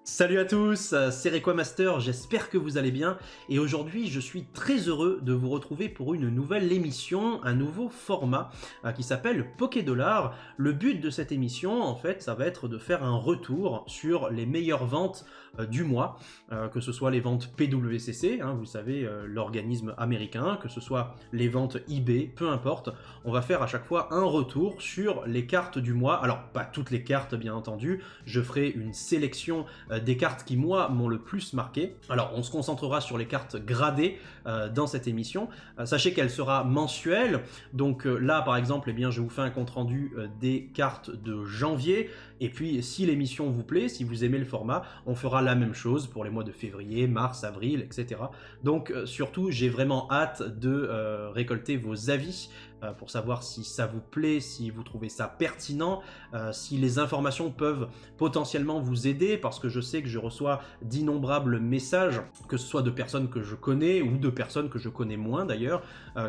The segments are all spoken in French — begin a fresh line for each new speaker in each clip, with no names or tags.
Salut à tous, c'est Requamaster, j'espère que vous allez bien et aujourd'hui je suis très heureux de vous retrouver pour une nouvelle émission, un nouveau format qui s'appelle Pokédollar. Le but de cette émission en fait ça va être de faire un retour sur les meilleures ventes du mois, que ce soit les ventes PWCC, vous savez l'organisme américain, que ce soit les ventes eBay, peu importe, on va faire à chaque fois un retour sur les cartes du mois. Alors pas toutes les cartes bien entendu, je ferai une sélection des cartes qui moi m'ont le plus marqué. Alors on se concentrera sur les cartes gradées dans cette émission. Sachez qu'elle sera mensuelle, donc là par exemple je vous fais un compte rendu des cartes de janvier, et puis si l'émission vous plaît, si vous aimez le format, on fera la même chose pour les mois de février, mars, avril, etc. Donc surtout j'ai vraiment hâte de récolter vos avis pour savoir si ça vous plaît, si vous trouvez ça pertinent, si les informations peuvent potentiellement vous aider, parce que je sais que je reçois d'innombrables messages, que ce soit de personnes que je connais ou de personnes que je connais moins d'ailleurs,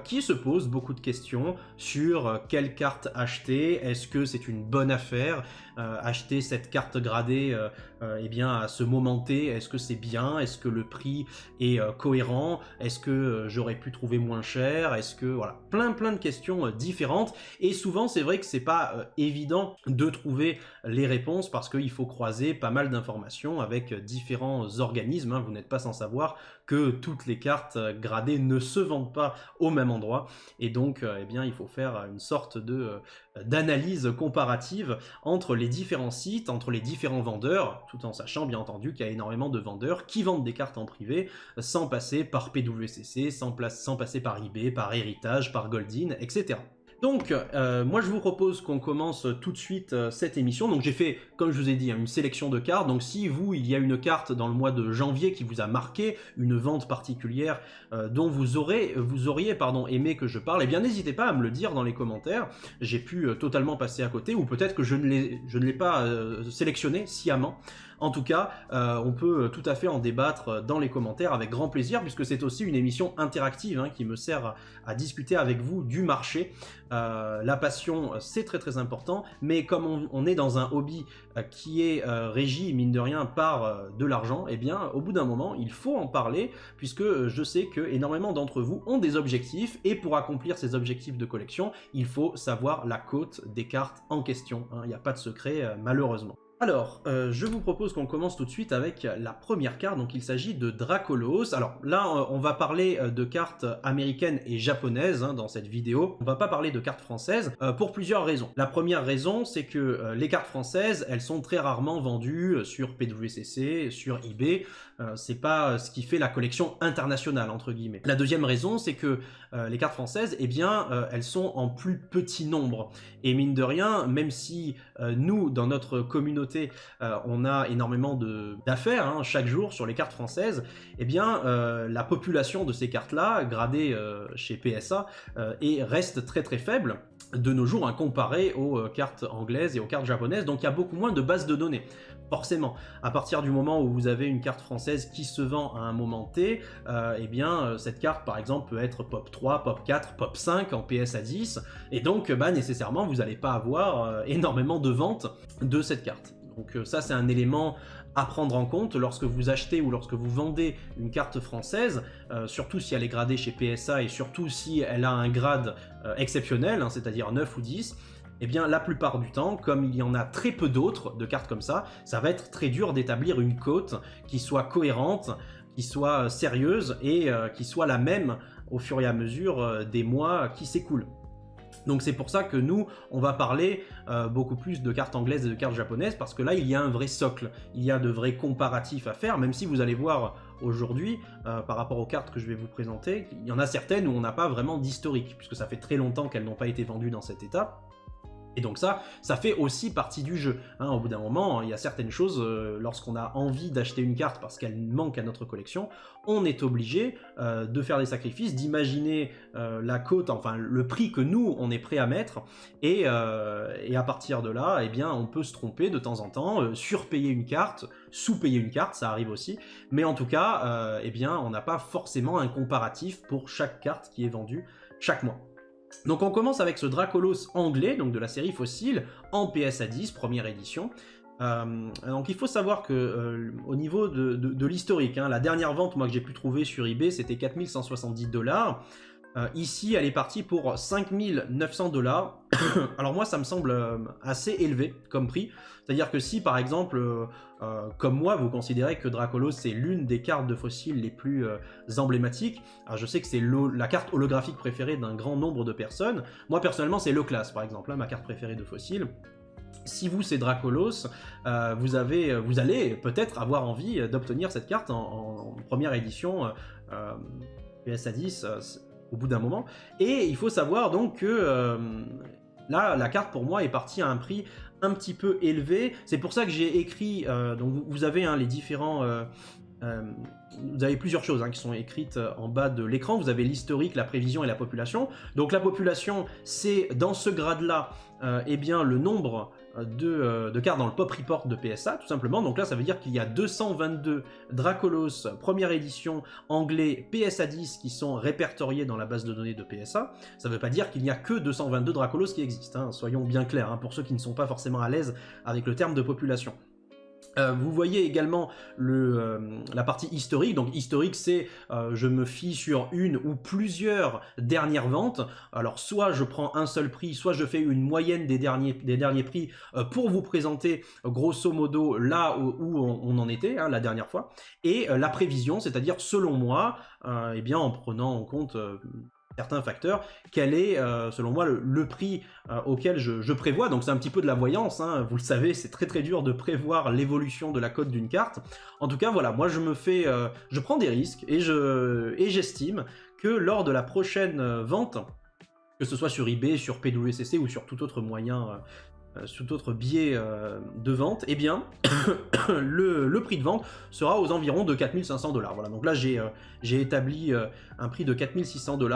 qui se posent beaucoup de questions sur quelle carte acheter, est-ce que c'est une bonne affaire, acheter cette carte gradée à ce moment T, est-ce que c'est bien, est-ce que le prix est cohérent, est-ce que j'aurais pu trouver moins cher, est-ce que voilà, plein de questions différentes, et souvent c'est vrai que c'est pas évident de trouver les réponses parce qu'il faut croiser pas mal d'informations avec différents organismes, vous n'êtes pas sans savoir que toutes les cartes gradées ne se vendent pas au même endroit, et donc il faut faire une sorte d'analyse comparative entre les différents sites, entre les différents vendeurs, tout en sachant bien entendu qu'il y a énormément de vendeurs qui vendent des cartes en privé sans passer par PWCC, sans passer par eBay, par Héritage, par Goldin, etc. Donc, moi je vous propose qu'on commence tout de suite cette émission. Donc j'ai fait, comme je vous ai dit, une sélection de cartes. Donc si vous, il y a une carte dans le mois de janvier qui vous a marqué, une vente particulière dont vous auriez aimé que je parle, eh bien n'hésitez pas à me le dire dans les commentaires. J'ai pu totalement passer à côté, ou peut-être que je ne l'ai pas sélectionné sciemment. En tout cas, on peut tout à fait en débattre dans les commentaires avec grand plaisir, puisque c'est aussi une émission interactive qui me sert à discuter avec vous du marché. La passion, c'est très important, mais comme on est dans un hobby qui est régi, mine de rien, par de l'argent, eh bien, au bout d'un moment, il faut en parler, puisque je sais que énormément d'entre vous ont des objectifs, et pour accomplir ces objectifs de collection, il faut savoir la cote des cartes en question. Il n'y a pas de secret, malheureusement. Alors, je vous propose qu'on commence tout de suite avec la première carte, donc il s'agit de Dracolos. Alors là, on va parler de cartes américaines et japonaises dans cette vidéo. On va pas parler de cartes françaises pour plusieurs raisons. La première raison, c'est que les cartes françaises, elles sont très rarement vendues sur PWCC, sur eBay. C'est pas ce qui fait la collection internationale, entre guillemets. La deuxième raison, c'est que les cartes françaises, elles sont en plus petit nombre. Et mine de rien, même si nous, dans notre communauté, on a énormément d'affaires chaque jour sur les cartes françaises, la population de ces cartes-là, gradées chez PSA, reste très faible de nos jours comparé aux cartes anglaises et aux cartes japonaises, donc il y a beaucoup moins de bases de données. Forcément, à partir du moment où vous avez une carte française qui se vend à un moment T, cette carte par exemple peut être pop 3, pop 4, pop 5 en PSA 10, et donc nécessairement vous n'allez pas avoir énormément de ventes de cette carte. Donc ça c'est un élément à prendre en compte lorsque vous achetez ou lorsque vous vendez une carte française, surtout si elle est gradée chez PSA et surtout si elle a un grade exceptionnel, c'est-à-dire 9 ou 10, la plupart du temps, comme il y en a très peu d'autres de cartes comme ça va être très dur d'établir une cote qui soit cohérente, qui soit sérieuse et qui soit la même au fur et à mesure des mois qui s'écoulent. Donc c'est pour ça que nous, on va parler beaucoup plus de cartes anglaises et de cartes japonaises, parce que là, il y a un vrai socle, il y a de vrais comparatifs à faire, même si vous allez voir aujourd'hui, par rapport aux cartes que je vais vous présenter, il y en a certaines où on n'a pas vraiment d'historique, puisque ça fait très longtemps qu'elles n'ont pas été vendues dans cet état. Et donc ça fait aussi partie du jeu. Au bout d'un moment, il y a certaines choses, lorsqu'on a envie d'acheter une carte parce qu'elle manque à notre collection, on est obligé de faire des sacrifices, d'imaginer la cote, enfin le prix que nous, on est prêt à mettre, et à partir de là, on peut se tromper de temps en temps, surpayer une carte, sous-payer une carte, ça arrive aussi, mais en tout cas, on n'a pas forcément un comparatif pour chaque carte qui est vendue chaque mois. Donc on commence avec ce Dracolos anglais, donc de la série Fossile, en PSA 10, première édition, Donc il faut savoir que au niveau de l'historique, hein, la dernière vente moi que j'ai pu trouver sur eBay c'était 4170 $. Ici elle est partie pour 5900 $. Alors moi ça me semble assez élevé comme prix. C'est-à-dire que si par exemple, comme moi, vous considérez que Dracolos c'est l'une des cartes de fossiles les plus emblématiques, alors je sais que c'est la carte holographique préférée d'un grand nombre de personnes. Moi personnellement c'est Leclass par exemple, hein, ma carte préférée de fossiles. Si vous c'est Dracolos, vous allez peut-être avoir envie d'obtenir cette carte en première édition PSA 10 au bout d'un moment. Et il faut savoir donc que là, la carte pour moi est partie à un prix un petit peu élevé. C'est pour ça que j'ai écrit, donc vous avez hein, les différents... vous avez plusieurs choses hein, qui sont écrites en bas de l'écran. Vous avez l'historique, la prévision et la population. Donc la population, c'est dans ce grade-là, eh bien le nombre de cartes dans le Pop Report de PSA, tout simplement. Donc là, ça veut dire qu'il y a 222 Dracolos première édition anglais PSA 10 qui sont répertoriés dans la base de données de PSA. Ça ne veut pas dire qu'il n'y a que 222 Dracolos qui existent, hein, soyons bien clairs, hein, pour ceux qui ne sont pas forcément à l'aise avec le terme de population. Vous voyez également la partie historique. Donc historique, c'est je me fie sur une ou plusieurs dernières ventes. Alors soit je prends un seul prix, soit je fais une moyenne des derniers prix pour vous présenter grosso modo là où on en était hein, la dernière fois. Et la prévision, c'est-à-dire selon moi, eh bien en prenant en compte certains facteurs, quel est, selon moi, le prix auquel je prévois. Donc c'est un petit peu de la voyance, hein. Vous le savez, c'est très très dur de prévoir l'évolution de la cote d'une carte. En tout cas, voilà, moi je prends des risques et j'estime que lors de la prochaine vente, que ce soit sur eBay, sur PWCC ou sur tout autre moyen, sous autre biais de vente, eh bien, le prix de vente sera aux environs de 4500 $. Voilà, donc là, j'ai établi un prix de 4600 $.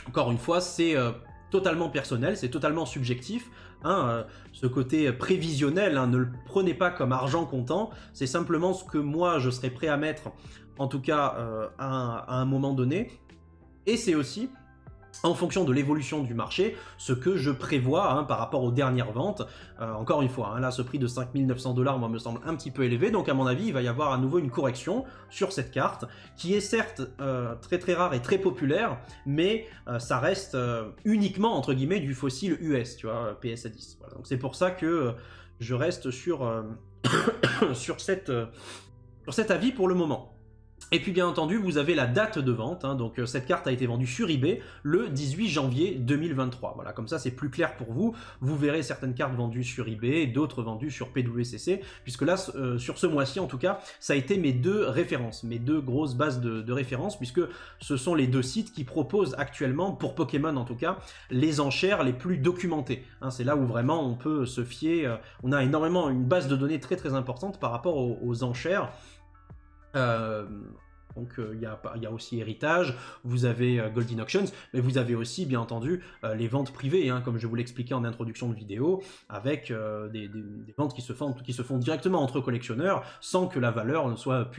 Encore une fois, c'est totalement personnel, c'est totalement subjectif. Hein, ce côté prévisionnel, hein, ne le prenez pas comme argent comptant, c'est simplement ce que moi, je serais prêt à mettre, en tout cas, à un moment donné. Et c'est aussi en fonction de l'évolution du marché, ce que je prévois hein, par rapport aux dernières ventes. Encore une fois, hein, là ce prix de 5900 $, moi me semble un petit peu élevé, donc à mon avis il va y avoir à nouveau une correction sur cette carte, qui est certes très très rare et très populaire, mais ça reste uniquement entre guillemets du fossile US, tu vois, PSA 10. Voilà. Donc c'est pour ça que je reste sur, sur cet avis pour le moment. Et puis bien entendu, vous avez la date de vente, hein, donc cette carte a été vendue sur eBay le 18 janvier 2023. Voilà, comme ça c'est plus clair pour vous. Vous verrez certaines cartes vendues sur eBay, d'autres vendues sur PWCC, puisque là, sur ce mois-ci en tout cas, ça a été mes deux références, mes deux grosses bases de références, puisque ce sont les deux sites qui proposent actuellement, pour Pokémon en tout cas, les enchères les plus documentées. Hein, c'est là où vraiment on peut se fier, on a énormément une base de données très très importante par rapport aux enchères. Donc il y a aussi Héritage, vous avez Golden Auctions, mais vous avez aussi bien entendu les ventes privées, hein, comme je vous l'expliquais en introduction de vidéo, avec des ventes qui se font directement entre collectionneurs, sans que la valeur ne soit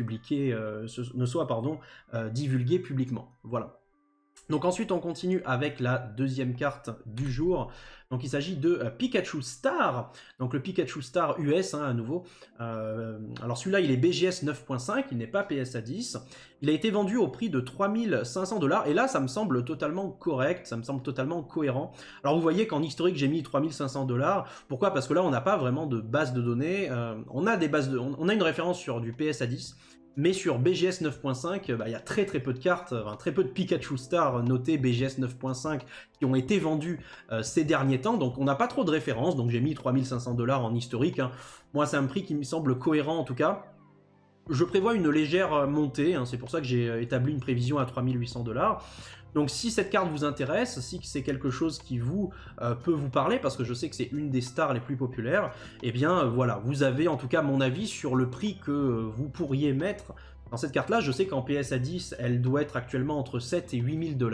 divulguée publiquement. Voilà. Donc ensuite on continue avec la deuxième carte du jour. Donc il s'agit de Pikachu Star, donc le Pikachu Star US hein, à nouveau. Alors celui-là il est BGS 9.5, il n'est pas PSA 10. Il a été vendu au prix de 3500 $, et là ça me semble totalement correct, ça me semble totalement cohérent. Alors vous voyez qu'en historique j'ai mis 3500 $, pourquoi? Parce que là on n'a pas vraiment de base de données, on a une référence sur du PSA 10, mais sur BGS 9.5, il y a très très peu de cartes, très peu de Pikachu Star notées BGS 9.5 qui ont été vendues ces derniers temps, donc on n'a pas trop de références, donc j'ai mis 3500 $ en historique. Hein. Moi c'est un prix qui me semble cohérent en tout cas. Je prévois une légère montée, hein, c'est pour ça que j'ai établi une prévision à 3800 $. Donc si cette carte vous intéresse, si c'est quelque chose qui peut vous parler, parce que je sais que c'est une des stars les plus populaires, eh bien voilà, vous avez en tout cas mon avis sur le prix que vous pourriez mettre dans cette carte-là. Je sais qu'en PSA 10, elle doit être actuellement entre 7 et 8000 $.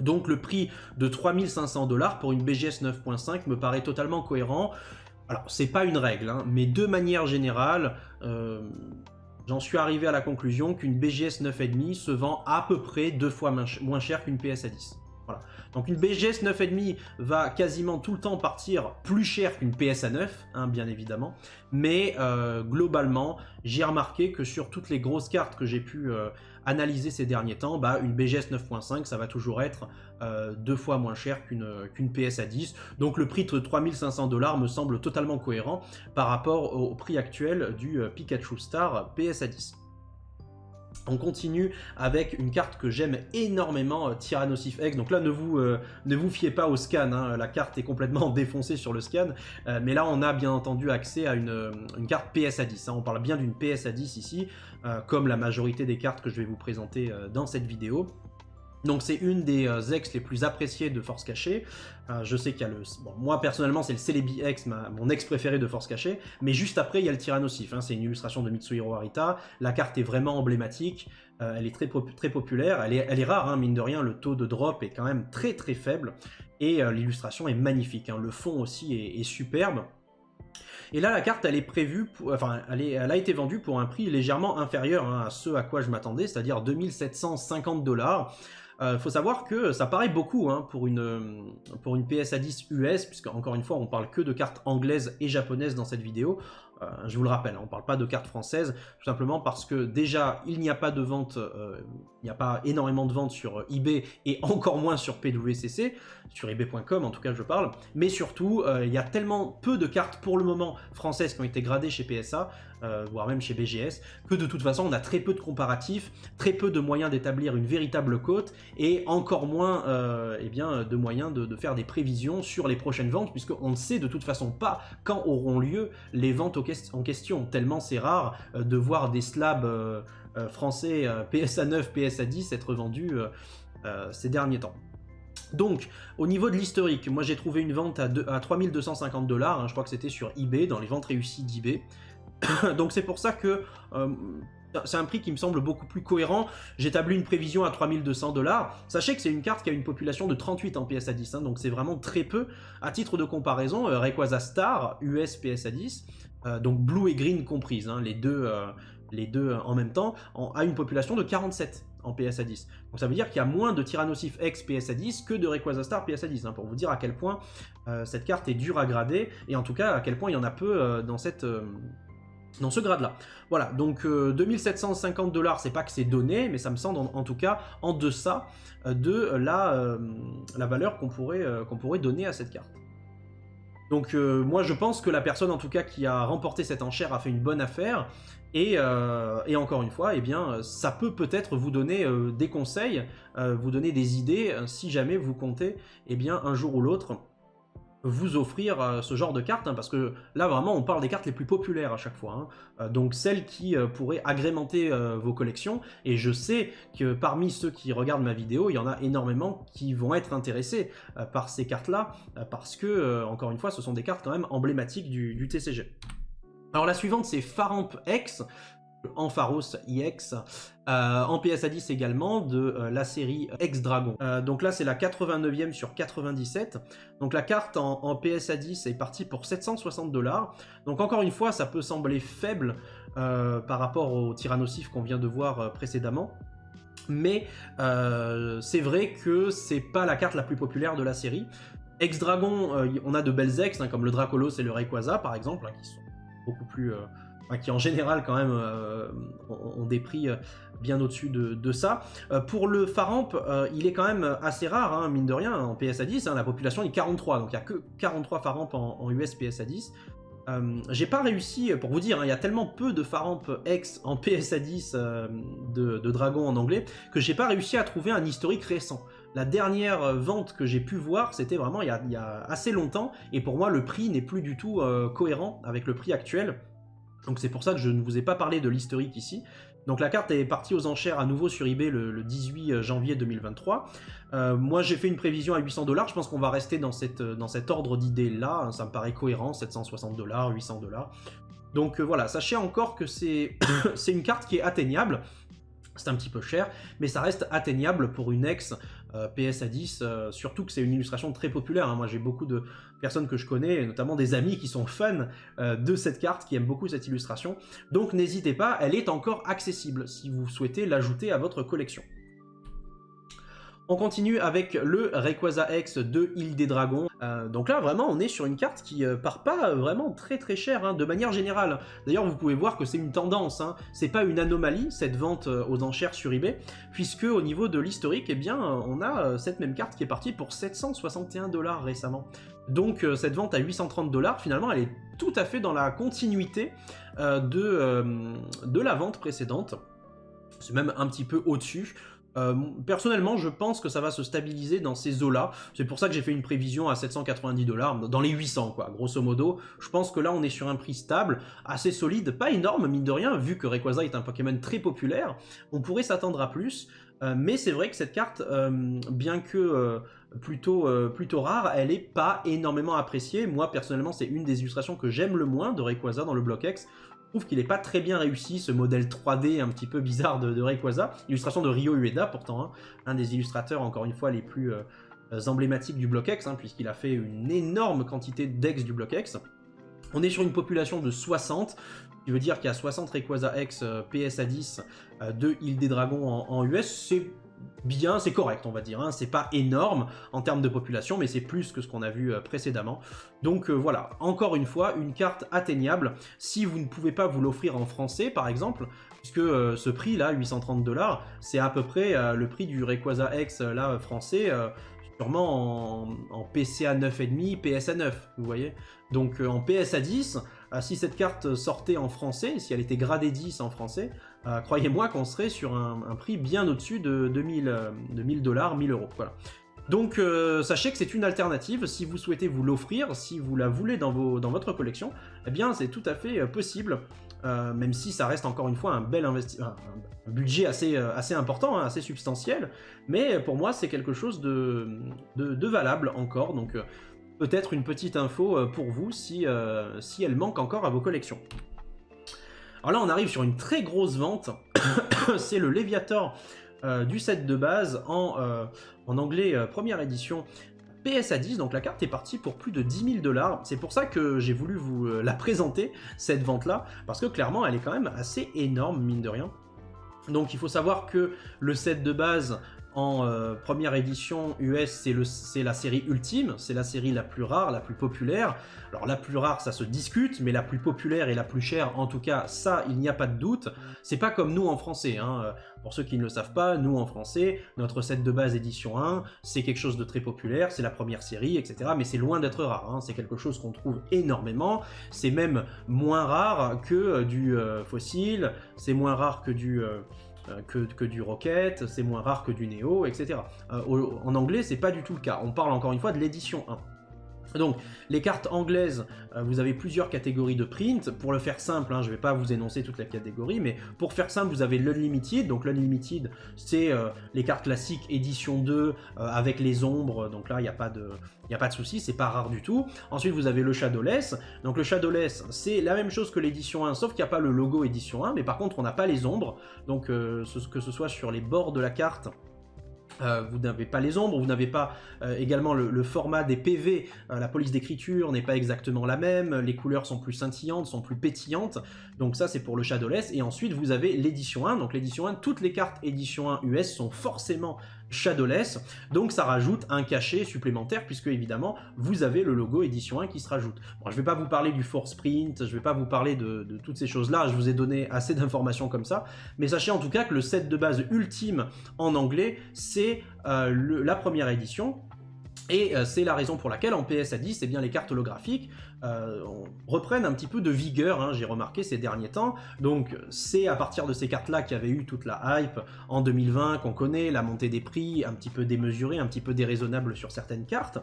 Donc le prix de 3500 $ pour une BGS 9.5 me paraît totalement cohérent. Alors c'est pas une règle, hein, mais de manière générale, j'en suis arrivé à la conclusion qu'une BGS 9,5 se vend à peu près 2 fois moins cher qu'une PSA 10. Voilà. Donc une BGS 9,5 va quasiment tout le temps partir plus cher qu'une PSA 9, hein, bien évidemment. Mais globalement, j'ai remarqué que sur toutes les grosses cartes que j'ai pu analyser ces derniers temps, bah, une BGS 9.5, ça va toujours être 2 fois moins cher qu'une PSA 10. Donc le prix de 3500 $ me semble totalement cohérent par rapport au prix actuel du Pikachu Star PSA 10. On continue avec une carte que j'aime énormément, Tyrannosif X. Donc là, ne vous fiez pas au scan, hein, la carte est complètement défoncée sur le scan. Mais là, on a bien entendu accès à une carte PSA 10. Hein. On parle bien d'une PSA 10 ici, comme la majorité des cartes que je vais vous présenter dans cette vidéo. Donc c'est une des ex les plus appréciées de Force Cachée. Je sais qu'il y a le... Bon, moi personnellement c'est le Celebi X, mon ex préféré de Force Cachée, mais juste après il y a le Tyrannosif, hein. C'est une illustration de Mitsuhiro Arita, la carte est vraiment emblématique, elle est très populaire, elle est rare, hein, mine de rien, le taux de drop est quand même très très faible, et l'illustration est magnifique, hein. Le fond aussi est superbe. Et là, la carte, elle est prévue, elle a été vendue pour un prix légèrement inférieur, hein, à ce à quoi je m'attendais, c'est-à-dire 2750 $. Faut savoir que ça paraît beaucoup, hein, pour une PSA 10 US, puisque encore une fois on parle que de cartes anglaises et japonaises dans cette vidéo. Je vous le rappelle, hein, on ne parle pas de cartes françaises, tout simplement parce que déjà il n'y a pas de vente, il n'y a pas énormément de ventes sur eBay et encore moins sur PWCC, sur ebay.com en tout cas je parle, mais surtout il y a tellement peu de cartes pour le moment françaises qui ont été gradées chez PSA, voire même chez BGS, que de toute façon on a très peu de comparatifs, très peu de moyens d'établir une véritable cote, et encore moins eh bien, de moyens de faire des prévisions sur les prochaines ventes, puisqu'on ne sait de toute façon pas quand auront lieu les ventes en question, tellement c'est rare de voir des slabs français PSA 9, PSA 10 être vendus ces derniers temps. Donc, au niveau de l'historique, moi j'ai trouvé une vente à 3250 $, hein, je crois que c'était sur eBay, dans les ventes réussies d'eBay. Donc c'est pour ça que c'est un prix qui me semble beaucoup plus cohérent. J'établis une prévision à 3200 $. Sachez que c'est une carte qui a une population de 38 en PSA 10, hein, donc c'est vraiment très peu. À titre de comparaison, Rayquaza Star, US PSA 10, donc Blue et Green comprises, hein, les deux en même temps, a une population de 47 en PSA 10. Donc ça veut dire qu'il y a moins de Tyrannosif X PSA 10 que de Rayquaza Star PSA 10, hein, pour vous dire à quel point cette carte est dure à grader, et en tout cas à quel point il y en a peu dans ce grade-là. Voilà, donc 2750 $, c'est pas que c'est donné, mais ça me semble en tout cas en deçà de la valeur qu'on pourrait donner à cette carte. Donc moi je pense que la personne en tout cas qui a remporté cette enchère a fait une bonne affaire, et encore une fois, eh bien, ça peut-être vous donner des conseils, vous donner des idées, si jamais vous comptez, eh bien, un jour ou l'autre, vous offrir ce genre de cartes, hein, parce que là vraiment on parle des cartes les plus populaires à chaque fois, hein, donc celles qui pourraient agrémenter vos collections, et je sais que parmi ceux qui regardent ma vidéo, il y en a énormément qui vont être intéressés par ces cartes là, parce que encore une fois ce sont des cartes quand même emblématiques du TCG. Alors la suivante c'est Faramp X, Ampharos IX, en PSA 10 également, de la série X-Dragon. Donc là c'est la 89e sur 97, donc la carte en PSA 10 est partie pour 760 $, donc encore une fois ça peut sembler faible par rapport au Tyrannosif qu'on vient de voir précédemment, mais c'est vrai que c'est pas la carte la plus populaire de la série. X-Dragon, on a de belles ex, hein, comme le Dracolos et le Rayquaza par exemple, hein, qui sont beaucoup plus... qui en général quand même ont des prix bien au-dessus de ça. Pour le Faramp, il est quand même assez rare, hein, mine de rien, en PSA 10, hein, la population est 43, donc il n'y a que 43 Faramp en US PSA 10. J'ai pas réussi, pour vous dire, hein, il y a tellement peu de Faramp X en PSA 10 de Dragon en anglais, que j'ai pas réussi à trouver un historique récent. La dernière vente que j'ai pu voir, c'était vraiment il y a assez longtemps, et pour moi le prix n'est plus du tout cohérent avec le prix actuel. Donc c'est pour ça que je ne vous ai pas parlé de l'historique ici. Donc la carte est partie aux enchères à nouveau sur eBay le 18 janvier 2023. Moi j'ai fait une prévision à 800 $, je pense qu'on va rester dans cet ordre d'idées là, hein, ça me paraît cohérent, 760 $, 800 $. Donc voilà, sachez encore que c'est une carte qui est atteignable. C'est un petit peu cher, mais ça reste atteignable pour une ex PSA 10, surtout que c'est une illustration très populaire, hein. Moi j'ai beaucoup de personnes que je connais, notamment des amis qui sont fans de cette carte, qui aiment beaucoup cette illustration, donc n'hésitez pas, elle est encore accessible si vous souhaitez l'ajouter à votre collection. On continue avec le Rayquaza X de Île des Dragons. Donc là, vraiment, on est sur une carte qui part pas vraiment très cher, hein, de manière générale. D'ailleurs, vous pouvez voir que c'est une tendance, hein. C'est pas une anomalie, cette vente aux enchères sur eBay, puisque au niveau de l'historique, eh bien, on a cette même carte qui est partie pour 761 $ récemment. Donc cette vente à 830 $, finalement, elle est tout à fait dans la continuité de la vente précédente. C'est même un petit peu au-dessus. Personnellement, je pense que ça va se stabiliser dans ces eaux-là. C'est pour ça que j'ai fait une prévision à 790 $, dans les 800, quoi, grosso modo. Je pense que là, on est sur un prix stable, assez solide, pas énorme, mine de rien, vu que Rayquaza est un Pokémon très populaire. On pourrait s'attendre à plus, mais c'est vrai que cette carte, bien que plutôt rare, elle est pas énormément appréciée. Moi, personnellement, c'est une des illustrations que j'aime le moins de Rayquaza dans le bloc X. Je trouve qu'il n'est pas très bien réussi, ce modèle 3D un petit peu bizarre de Rayquaza. Illustration de Ryo Ueda, pourtant, hein, un des illustrateurs, encore une fois, les plus emblématiques du bloc X, hein, puisqu'il a fait une énorme quantité d'X du bloc X. On est sur une population de 60, ce qui veut dire qu'il y a 60 Rayquaza X PSA 10 de Île des Dragons en US. C'est bien, c'est correct, on va dire, hein. C'est pas énorme en termes de population, mais c'est plus que ce qu'on a vu précédemment. Donc voilà, encore une fois, une carte atteignable si vous ne pouvez pas vous l'offrir en français, par exemple, puisque ce prix là, 830 $, c'est à peu près le prix du Rayquaza X là français, sûrement en PCA 9,5, PSA 9, vous voyez. Donc en PSA 10, si cette carte sortait en français, si elle était gradée 10 en français, croyez-moi qu'on serait sur un prix bien au-dessus de 1000 $, 1000 €, voilà. Donc sachez que c'est une alternative, si vous souhaitez vous l'offrir, si vous la voulez dans votre collection, eh bien c'est tout à fait possible, même si ça reste encore une fois un bel investissement, un budget assez important, hein, assez substantiel, mais pour moi c'est quelque chose de valable encore, donc peut-être une petite info pour vous si elle manque encore à vos collections. Alors là on arrive sur une très grosse vente, c'est le Léviator du set de base en anglais première édition PSA 10, donc la carte est partie pour plus de 10 000 $. C'est pour ça que j'ai voulu vous la présenter, cette vente-là, parce que clairement elle est quand même assez énorme, mine de rien. Donc il faut savoir que le set de base en première édition US, c'est la série ultime, c'est la série la plus rare, la plus populaire. Alors la plus rare, ça se discute, mais la plus populaire et la plus chère, en tout cas, ça, il n'y a pas de doute. C'est pas comme nous en français, hein. Pour ceux qui ne le savent pas, nous en français, notre set de base édition 1, c'est quelque chose de très populaire, c'est la première série, etc. Mais c'est loin d'être rare, hein. C'est quelque chose qu'on trouve énormément. C'est même moins rare que du fossile, c'est moins rare que du Rocket, c'est moins rare que du Neo, etc. En anglais, c'est pas du tout le cas. On parle encore une fois de l'édition 1. Donc, les cartes anglaises, vous avez plusieurs catégories de print. Pour le faire simple, hein, je ne vais pas vous énoncer toute la catégorie, mais pour faire simple, vous avez l'Unlimited. Donc, l'Unlimited, c'est les cartes classiques édition 2 avec les ombres. Donc là, il n'y a pas de souci, c'est pas rare du tout. Ensuite, vous avez le Shadowless. Donc, le Shadowless, c'est la même chose que l'édition 1, sauf qu'il n'y a pas le logo édition 1, mais par contre, on n'a pas les ombres. Donc, que ce soit sur les bords de la carte, vous n'avez pas les ombres, vous n'avez pas également le format des PV, la police d'écriture n'est pas exactement la même, les couleurs sont plus scintillantes, sont plus pétillantes, donc ça c'est pour le Shadowless, et ensuite vous avez l'édition 1, donc l'édition 1, toutes les cartes édition 1 US sont forcément Shadowless, donc ça rajoute un cachet supplémentaire puisque évidemment vous avez le logo édition 1 qui se rajoute. Bon, je vais pas vous parler du Force Print, je vais pas vous parler de toutes ces choses là, je vous ai donné assez d'informations comme ça, mais sachez en tout cas que le set de base ultime en anglais c'est la première édition. Et c'est la raison pour laquelle en PSA 10, eh bien, les cartes holographiques reprennent un petit peu de vigueur, hein, j'ai remarqué ces derniers temps. Donc c'est à partir de ces cartes-là qu'il y avait eu toute la hype en 2020 qu'on connaît, la montée des prix un petit peu démesurée, un petit peu déraisonnable sur certaines cartes.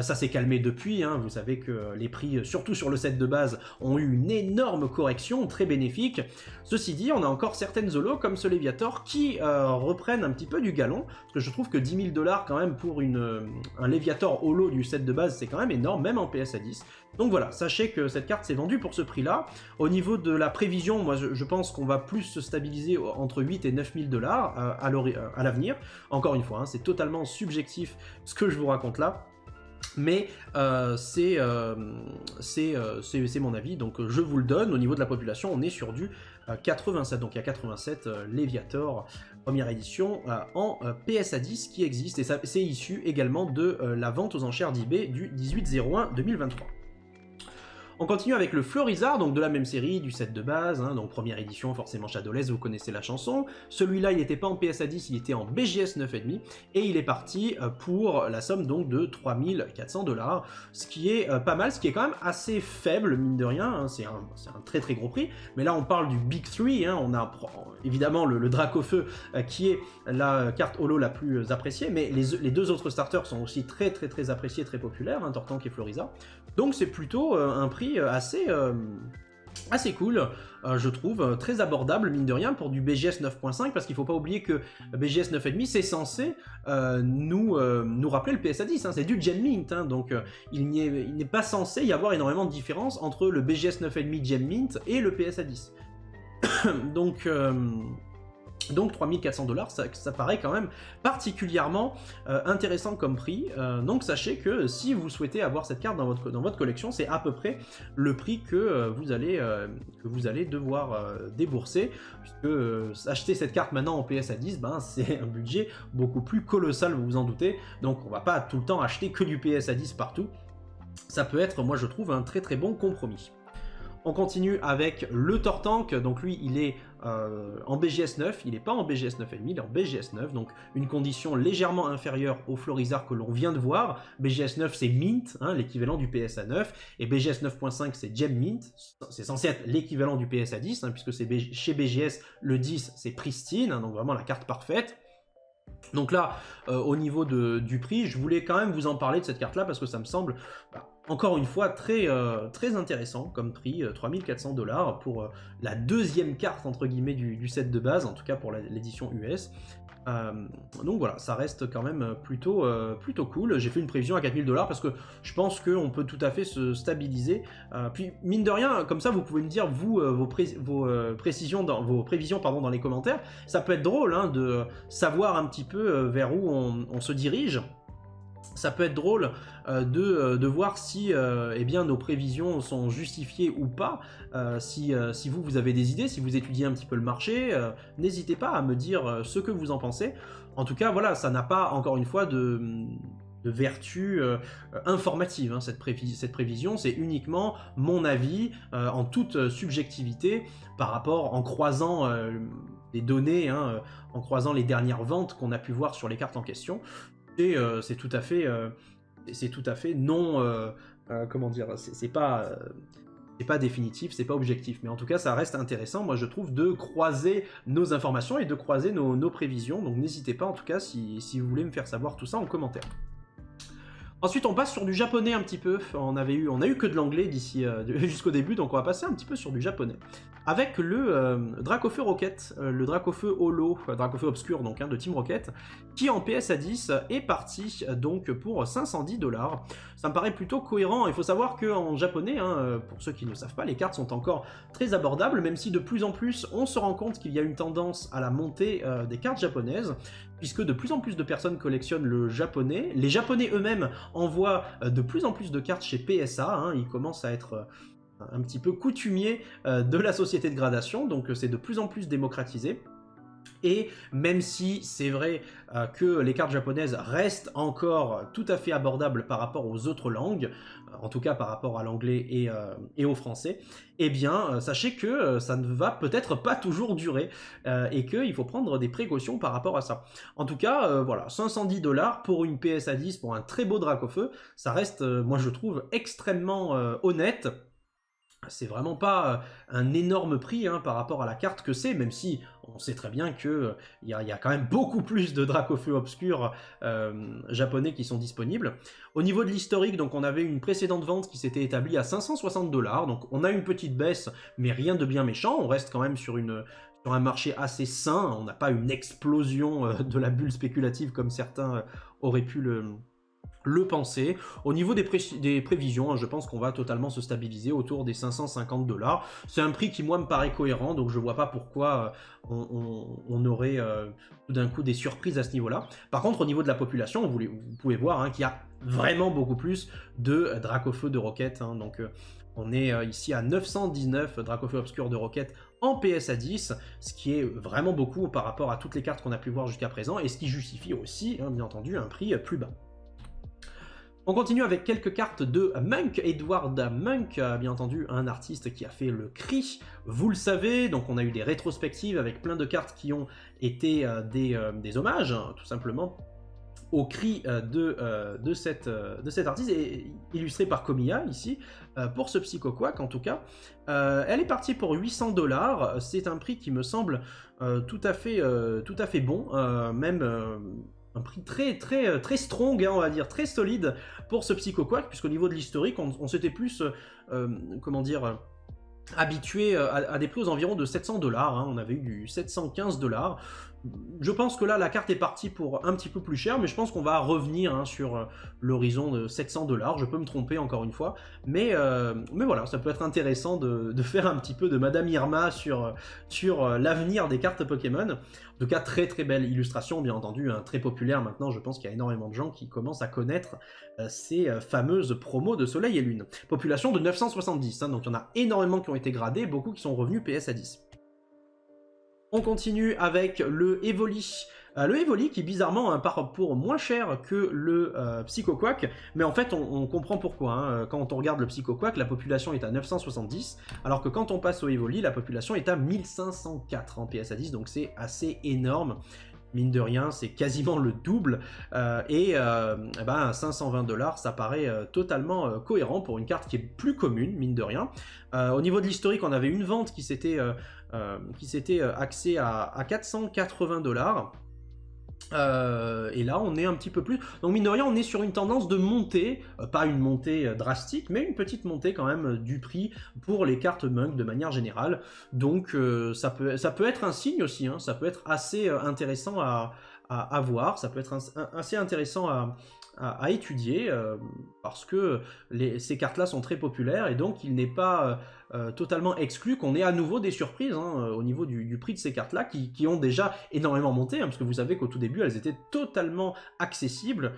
Ça s'est calmé depuis, hein. Vous savez que les prix, surtout sur le set de base, ont eu une énorme correction, très bénéfique. Ceci dit, on a encore certaines holos comme ce Léviator qui reprennent un petit peu du galon, parce que je trouve que 10 000 $ quand même pour un Léviator holo du set de base, c'est quand même énorme, même en PSA 10. Donc voilà, sachez que cette carte s'est vendue pour ce prix-là. Au niveau de la prévision, moi je pense qu'on va plus se stabiliser entre 8 et 9 000 $ à l'avenir. Encore une fois, hein, c'est totalement subjectif ce que je vous raconte là. Mais c'est mon avis, donc je vous le donne. Au niveau de la population, on est sur du 87, donc il y a 87 Léviator, première édition, en PSA 10 qui existe, et c'est issu également de la vente aux enchères d'eBay du 18/01/2023. On continue avec le Florizard, donc de la même série, du set de base, hein, donc première édition, forcément Shadowless, vous connaissez la chanson. Celui-là, il n'était pas en PSA 10, il était en BGS 9,5, et il est parti pour la somme donc de 3400$, ce qui est pas mal, ce qui est quand même assez faible, mine de rien, hein, c'est un très très gros prix, mais là on parle du Big 3, hein, on a évidemment le Dracofeu, qui est la carte holo la plus appréciée, mais les deux autres starters sont aussi très très très appréciés, très populaires, hein, Tortank et Florizard, donc c'est plutôt un prix assez cool, je trouve, très abordable, mine de rien, pour du BGS 9.5, parce qu'il ne faut pas oublier que BGS 9.5, c'est censé nous rappeler le PSA 10, hein, c'est du Gem Mint, hein, donc il n'est pas censé y avoir énormément de différence entre le BGS 9.5 Gem Mint et le PSA 10. Donc 3400$, ça paraît quand même particulièrement intéressant comme prix. Donc sachez que si vous souhaitez avoir cette carte dans votre collection, c'est à peu près le prix que vous allez devoir débourser, puisque acheter cette carte maintenant en PSA 10, ben, c'est un budget beaucoup plus colossal, vous vous en doutez. Donc on va pas tout le temps acheter que du PSA 10 partout. Ça peut être, moi je trouve, un très très bon compromis. On continue avec le Tortank, donc lui il est en BGS 9, il n'est pas en BGS 9,5, il est en BGS 9, donc une condition légèrement inférieure au Florizard que l'on vient de voir. BGS 9 c'est Mint, hein, l'équivalent du PSA 9, et BGS 9.5 c'est Gem Mint, c'est censé être l'équivalent du PSA 10, hein, puisque chez BGS le 10 c'est Pristine, hein, donc vraiment la carte parfaite. Donc là, au niveau du prix, je voulais quand même vous en parler de cette carte-là, parce que ça me semble, encore une fois, très intéressant comme prix, 3400$ pour la deuxième carte, entre guillemets, du set de base, en tout cas pour l'édition US. Donc voilà, ça reste quand même plutôt cool. J'ai fait une prévision à 4000$ parce que je pense qu'on peut tout à fait se stabiliser. Puis mine de rien, comme ça vous pouvez me dire vous vos prévisions dans les commentaires. Ça peut être drôle, hein, de savoir un petit peu vers où on se dirige. Ça peut être drôle de voir si eh bien, nos prévisions sont justifiées ou pas. Si vous avez des idées, si vous étudiez un petit peu le marché, n'hésitez pas à me dire ce que vous en pensez. En tout cas, voilà, ça n'a pas, encore une fois, de vertu informative, hein, cette prévision, c'est uniquement mon avis en toute subjectivité par rapport, en croisant les données, hein, en croisant les dernières ventes qu'on a pu voir sur les cartes en question. Et c'est tout à fait non, comment dire, c'est pas définitif, c'est pas objectif, mais en tout cas ça reste intéressant, moi je trouve, de croiser nos informations et de croiser nos prévisions, donc n'hésitez pas en tout cas si vous voulez me faire savoir tout ça en commentaire. Ensuite, on passe sur du japonais un petit peu. On a eu que de l'anglais d'ici jusqu'au début, donc on va passer un petit peu sur du japonais. Avec le Dracofeu Rocket, le Dracofeu Holo, Dracofeu Obscur donc, hein, de Team Rocket, qui en PSA 10 est parti donc pour 510$. Ça me paraît plutôt cohérent. Il faut savoir qu'en japonais, hein, pour ceux qui ne savent pas, les cartes sont encore très abordables, même si de plus en plus on se rend compte qu'il y a une tendance à la montée des cartes japonaises, puisque de plus en plus de personnes collectionnent le japonais. Les japonais eux-mêmes envoient de plus en plus de cartes chez PSA, hein, ils commencent à être un petit peu coutumiers de la société de gradation, donc c'est de plus en plus démocratisé. Et même si c'est vrai que les cartes japonaises restent encore tout à fait abordables par rapport aux autres langues, en tout cas par rapport à l'anglais et au français, eh bien sachez que ça ne va peut-être pas toujours durer et qu'il faut prendre des précautions par rapport à ça. En tout cas, voilà, 510$ pour une PSA 10, pour un très beau Dracofeu, ça reste, moi je trouve, extrêmement honnête. C'est vraiment pas un énorme prix, hein, par rapport à la carte que c'est, même si on sait très bien qu'il y a quand même beaucoup plus de Dracofeu obscurs japonais qui sont disponibles. Au niveau de l'historique, donc on avait une précédente vente qui s'était établie à 560$, donc on a une petite baisse, mais rien de bien méchant, on reste quand même sur un marché assez sain, on n'a pas une explosion de la bulle spéculative comme certains auraient pu le penser. Au niveau des prévisions, je pense qu'on va totalement se stabiliser autour des 550 $. C'est un prix qui, moi, me paraît cohérent, donc je vois pas pourquoi on aurait tout d'un coup des surprises à ce niveau-là. Par contre, au niveau de la population, vous pouvez voir hein, qu'il y a vraiment beaucoup plus de Dracofeu de Rocket. Hein, donc on est ici à 919 Dracofeu Obscur de Rocket en PSA 10, ce qui est vraiment beaucoup par rapport à toutes les cartes qu'on a pu voir jusqu'à présent, et ce qui justifie aussi, hein, bien entendu, un prix plus bas. On continue avec quelques cartes de Monk, Edward Monk, bien entendu un artiste qui a fait le cri, vous le savez, donc on a eu des rétrospectives avec plein de cartes qui ont été des hommages, hein, tout simplement, au cri de cet artiste, et illustré par Komiya ici, pour ce Psycho Quack en tout cas. Elle est partie pour 800 $, c'est un prix qui me semble tout à fait bon, même... un prix très strong, hein, on va dire, très solide pour ce Psycho Quack, puisqu'au niveau de l'historique, on s'était plus, comment dire, habitué à des prix aux environs de 700 $, hein, on avait eu du 715 $. Je pense que là, la carte est partie pour un petit peu plus cher, mais je pense qu'on va revenir hein, sur l'horizon de 700 $. Je peux me tromper encore une fois, mais voilà, ça peut être intéressant de faire un petit peu de Madame Irma sur l'avenir des cartes Pokémon. En tout cas, très belle illustration, bien entendu, hein, très populaire maintenant. Je pense qu'il y a énormément de gens qui commencent à connaître ces fameuses promos de Soleil et Lune. Population de 970, hein, donc il y en a énormément qui ont été gradés, beaucoup qui sont revenus PSA 10. On continue avec le Evoli. Le Evoli qui bizarrement part pour moins cher que le Psycho Quack, mais en fait on comprend pourquoi. Hein. Quand on regarde le Psycho Quack, la population est à 970, alors que quand on passe au Evoli, la population est à 1504 en PSA 10, donc c'est assez énorme. Mine de rien, c'est quasiment le double, et ben, 520 $, ça paraît totalement cohérent pour une carte qui est plus commune, mine de rien. Au niveau de l'historique, on avait une vente qui s'était axée à 480 $. Et là on est un petit peu plus, donc mine de rien on est sur une tendance de montée, pas une montée drastique, mais une petite montée quand même du prix pour les cartes Monk de manière générale, donc ça peut être un signe aussi, hein, ça peut être assez intéressant à voir, ça peut être assez intéressant à étudier, parce que ces cartes-là sont très populaires, et donc il n'est pas totalement exclu qu'on ait à nouveau des surprises hein, au niveau du prix de ces cartes-là, qui ont déjà énormément monté, hein, parce que vous savez qu'au tout début, elles étaient totalement accessibles,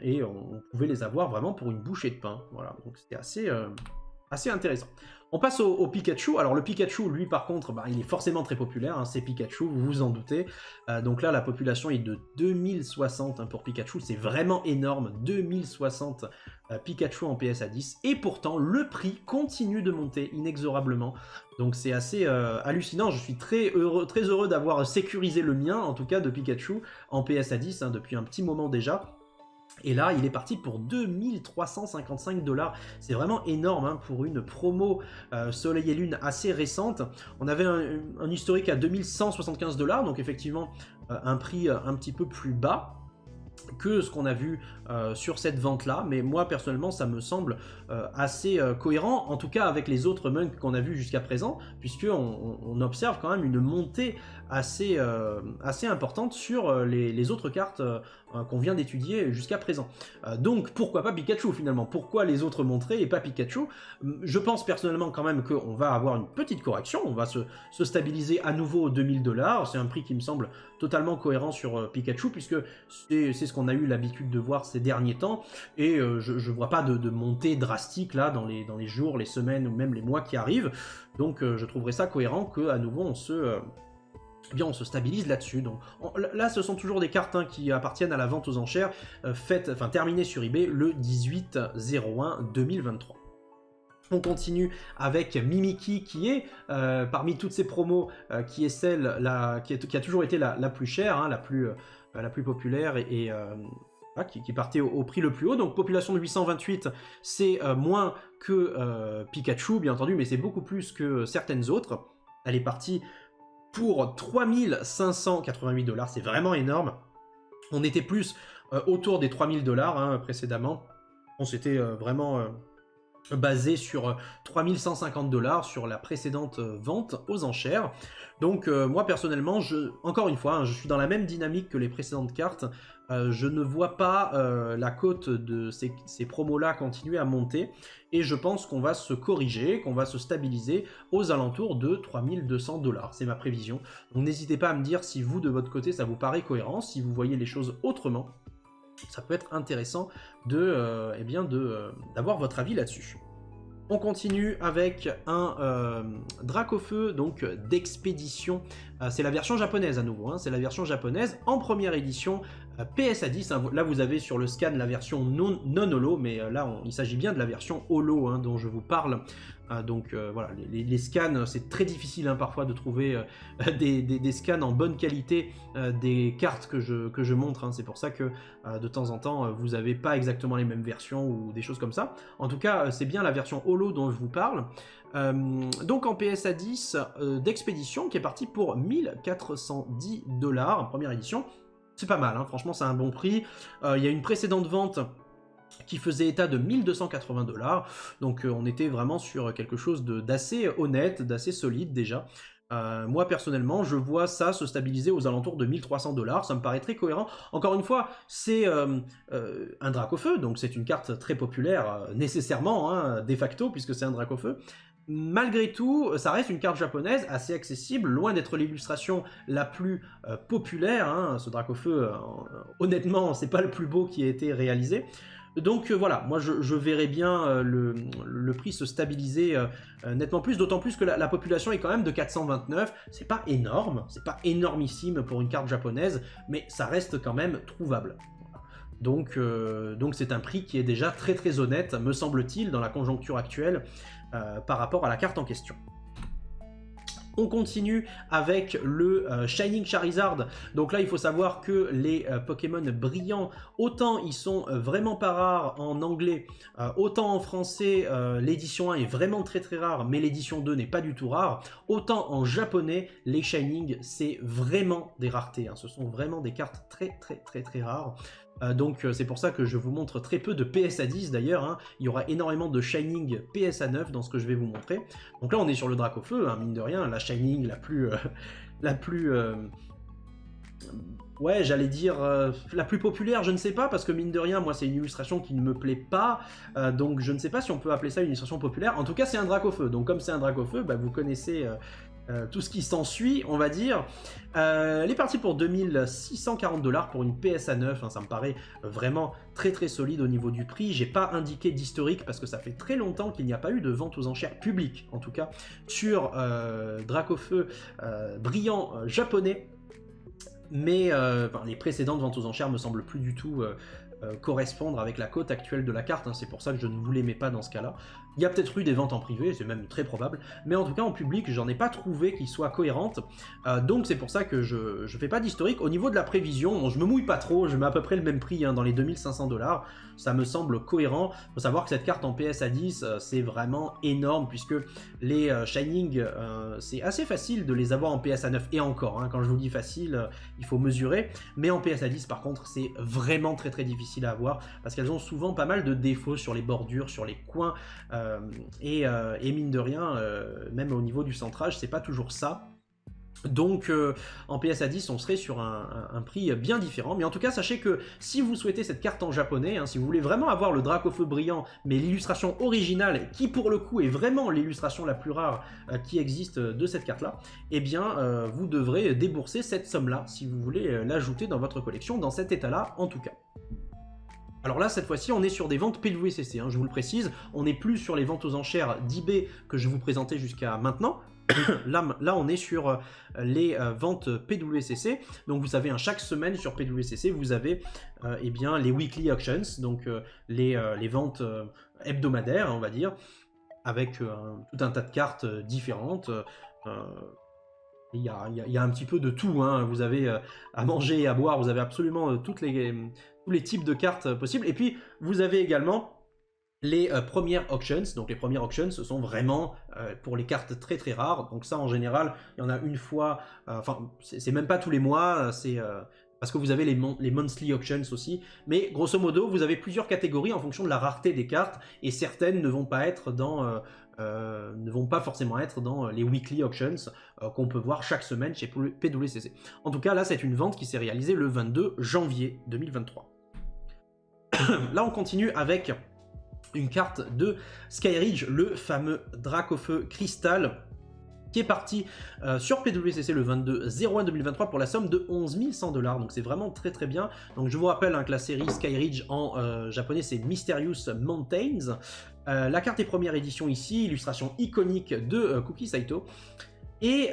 et on pouvait les avoir vraiment pour une bouchée de pain. Voilà, donc c'était assez intéressant. On passe au Pikachu. Alors le Pikachu, lui par contre, bah, il est forcément très populaire, hein, c'est Pikachu, vous vous en doutez. Donc là, la population est de 2060 hein, pour Pikachu, c'est vraiment énorme, 2060 Pikachu en PSA 10, et pourtant le prix continue de monter inexorablement. Donc c'est assez hallucinant, je suis très heureux d'avoir sécurisé le mien, en tout cas de Pikachu, en PSA 10, hein, depuis un petit moment déjà. Et là, il est parti pour 2355 $. C'est vraiment énorme hein, pour une promo Soleil et Lune assez récente. On avait un historique à 2175 $, donc effectivement un prix un petit peu plus bas que ce qu'on a vu sur cette vente-là, mais moi personnellement ça me semble assez cohérent, en tout cas avec les autres Monks qu'on a vus jusqu'à présent, puisqu'on observe quand même une montée assez importante sur les autres cartes qu'on vient d'étudier jusqu'à présent. Donc pourquoi pas Pikachu finalement? Pourquoi les autres montrés et pas Pikachu? Je pense personnellement quand même qu'on va avoir une petite correction, on va se stabiliser à nouveau aux 2000 $, c'est un prix qui me semble totalement cohérent sur Pikachu, puisque c'est ce qu'on a eu l'habitude de voir ces derniers temps, et je vois pas de montée drastique là dans les jours, les semaines ou même les mois qui arrivent, donc je trouverais ça cohérent qu'à nouveau on se stabilise là-dessus. Donc là, ce sont toujours des cartes hein, qui appartiennent à la vente aux enchères, terminées sur eBay le 18/01/2023. On continue avec Mimikyu qui est, parmi toutes ces promos, qui est celle qui a toujours été la plus chère, hein, la plus populaire, et qui partait au prix le plus haut. Donc population de 828, c'est moins que Pikachu, bien entendu, mais c'est beaucoup plus que certaines autres. Elle est partie pour 3588 $, c'est vraiment énorme. On était plus autour des 3000 $ hein, précédemment. On s'était vraiment basé sur 3150 $ sur la précédente vente aux enchères. Donc moi personnellement, encore une fois, hein, je suis dans la même dynamique que les précédentes cartes. Je ne vois pas la cote de ces promos-là continuer à monter. Et je pense qu'on va se corriger, qu'on va se stabiliser aux alentours de 3200 $. C'est ma prévision. Donc n'hésitez pas à me dire si vous, de votre côté, ça vous paraît cohérent, si vous voyez les choses autrement. Ça peut être intéressant d'avoir votre avis là-dessus. On continue avec un Dracofeu donc d'expédition. C'est la version japonaise à nouveau, hein, c'est la version japonaise en première édition PSA 10. Hein, là vous avez sur le scan la version non holo, mais il s'agit bien de la version holo hein, dont je vous parle. Voilà, les scans, c'est très difficile hein, parfois de trouver des scans en bonne qualité des cartes que je montre. Hein. C'est pour ça que de temps en temps, vous n'avez pas exactement les mêmes versions ou des choses comme ça. En tout cas, c'est bien la version holo dont je vous parle. Donc en PSA 10 d'expédition qui est parti pour 1410 $ en première édition. C'est pas mal, hein, franchement c'est un bon prix. Il y a une précédente vente qui faisait état de 1280 $. Donc on était vraiment sur quelque chose d'assez honnête, d'assez solide déjà. Moi personnellement, je vois ça se stabiliser aux alentours de 1300 $. Ça me paraît très cohérent. Encore une fois, c'est un Dracofeu, donc c'est une carte très populaire, nécessairement, hein, de facto, puisque c'est un Dracofeu. Malgré tout, ça reste une carte japonaise assez accessible, loin d'être l'illustration la plus populaire. Hein. Ce Dracofeu, honnêtement, c'est pas le plus beau qui a été réalisé. Donc voilà, moi je verrais bien le prix se stabiliser nettement plus, d'autant plus que la population est quand même de 429, c'est pas énorme, c'est pas énormissime pour une carte japonaise, mais ça reste quand même trouvable. Donc c'est un prix qui est déjà très très honnête, me semble-t-il, dans la conjoncture actuelle, par rapport à la carte en question. On continue avec le Shining Charizard. Donc là, il faut savoir que les Pokémon brillants, autant ils sont vraiment pas rares en anglais, autant en français, l'édition 1 est vraiment très très rare, mais l'édition 2 n'est pas du tout rare. Autant en japonais, les Shining, c'est vraiment des raretés. Hein. Ce sont vraiment des cartes très très très très rares. Donc c'est pour ça que je vous montre très peu de PSA 10 d'ailleurs, hein. Il y aura énormément de Shining PSA 9 dans ce que je vais vous montrer. Donc là on est sur le Dracofeu, hein, mine de rien, la Shining ouais, j'allais dire la plus populaire, je ne sais pas, parce que mine de rien, moi c'est une illustration qui ne me plaît pas, donc je ne sais pas si on peut appeler ça une illustration populaire. En tout cas c'est un Dracofeu, donc comme c'est un Dracofeu, bah, vous connaissez tout ce qui s'ensuit, on va dire. Elle est partie pour 2640 $ pour une PSA 9, hein, ça me paraît vraiment très très solide au niveau du prix. J'ai pas indiqué d'historique parce que ça fait très longtemps qu'il n'y a pas eu de vente aux enchères publiques, en tout cas, sur Dracofeu brillant japonais. Mais les précédentes ventes aux enchères me semblent plus du tout correspondre avec la cote actuelle de la carte, hein, c'est pour ça que je ne vous les mets pas dans ce cas-là. Il y a peut-être eu des ventes en privé, c'est même très probable, mais en tout cas en public, j'en ai pas trouvé qui soient cohérentes, donc c'est pour ça que je fais pas d'historique. Au niveau de la prévision, bon, je me mouille pas trop, je mets à peu près le même prix, hein, dans les 2500 $, ça me semble cohérent. Il faut savoir que cette carte en PSA 10, c'est vraiment énorme, puisque les Shining, c'est assez facile de les avoir en PSA 9, et encore, hein, quand je vous dis facile, il faut mesurer, mais en PSA 10 par contre, c'est vraiment très très difficile à avoir, parce qu'elles ont souvent pas mal de défauts sur les bordures, sur les coins, et mine de rien, même au niveau du centrage, c'est pas toujours ça. Donc en PSA 10 on serait sur un prix bien différent, mais en tout cas sachez que si vous souhaitez cette carte en japonais, hein, si vous voulez vraiment avoir le Dracofeu brillant, mais l'illustration originale, qui pour le coup est vraiment l'illustration la plus rare qui existe de cette carte là, eh bien vous devrez débourser cette somme là si vous voulez l'ajouter dans votre collection, dans cet état là en tout cas. Alors là, cette fois-ci, on est sur des ventes PWCC, hein, je vous le précise, on n'est plus sur les ventes aux enchères d'eBay que je vous présentais jusqu'à maintenant. Là, on est sur les ventes PWCC. Donc, vous savez, hein, chaque semaine sur PWCC, vous avez eh bien, les weekly auctions, donc les ventes hebdomadaires, on va dire, avec tout un tas de cartes différentes. Il y a un petit peu de tout, hein. Vous avez à manger et à boire, vous avez absolument tous les types de cartes possibles. Et puis, vous avez également les premières auctions. Donc les premières auctions, ce sont vraiment pour les cartes très très rares. Donc ça, en général, il y en a une fois, enfin, c'est même pas tous les mois, c'est parce que vous avez les monthly auctions aussi, mais grosso modo, vous avez plusieurs catégories en fonction de la rareté des cartes, et certaines ne vont pas être ne vont pas forcément être dans les weekly auctions qu'on peut voir chaque semaine chez PWCC. En tout cas, là, c'est une vente qui s'est réalisée le 22 janvier 2023. Là, on continue avec une carte de Skyridge, le fameux Dracofeu Cristal, qui est parti sur PWCC le 22/01/2023 pour la somme de 11 100 $. Donc c'est vraiment très très bien. Donc je vous rappelle que la série Skyridge en japonais c'est Mysterious Mountains. La carte est première édition ici, illustration iconique de Kuki Saito. Et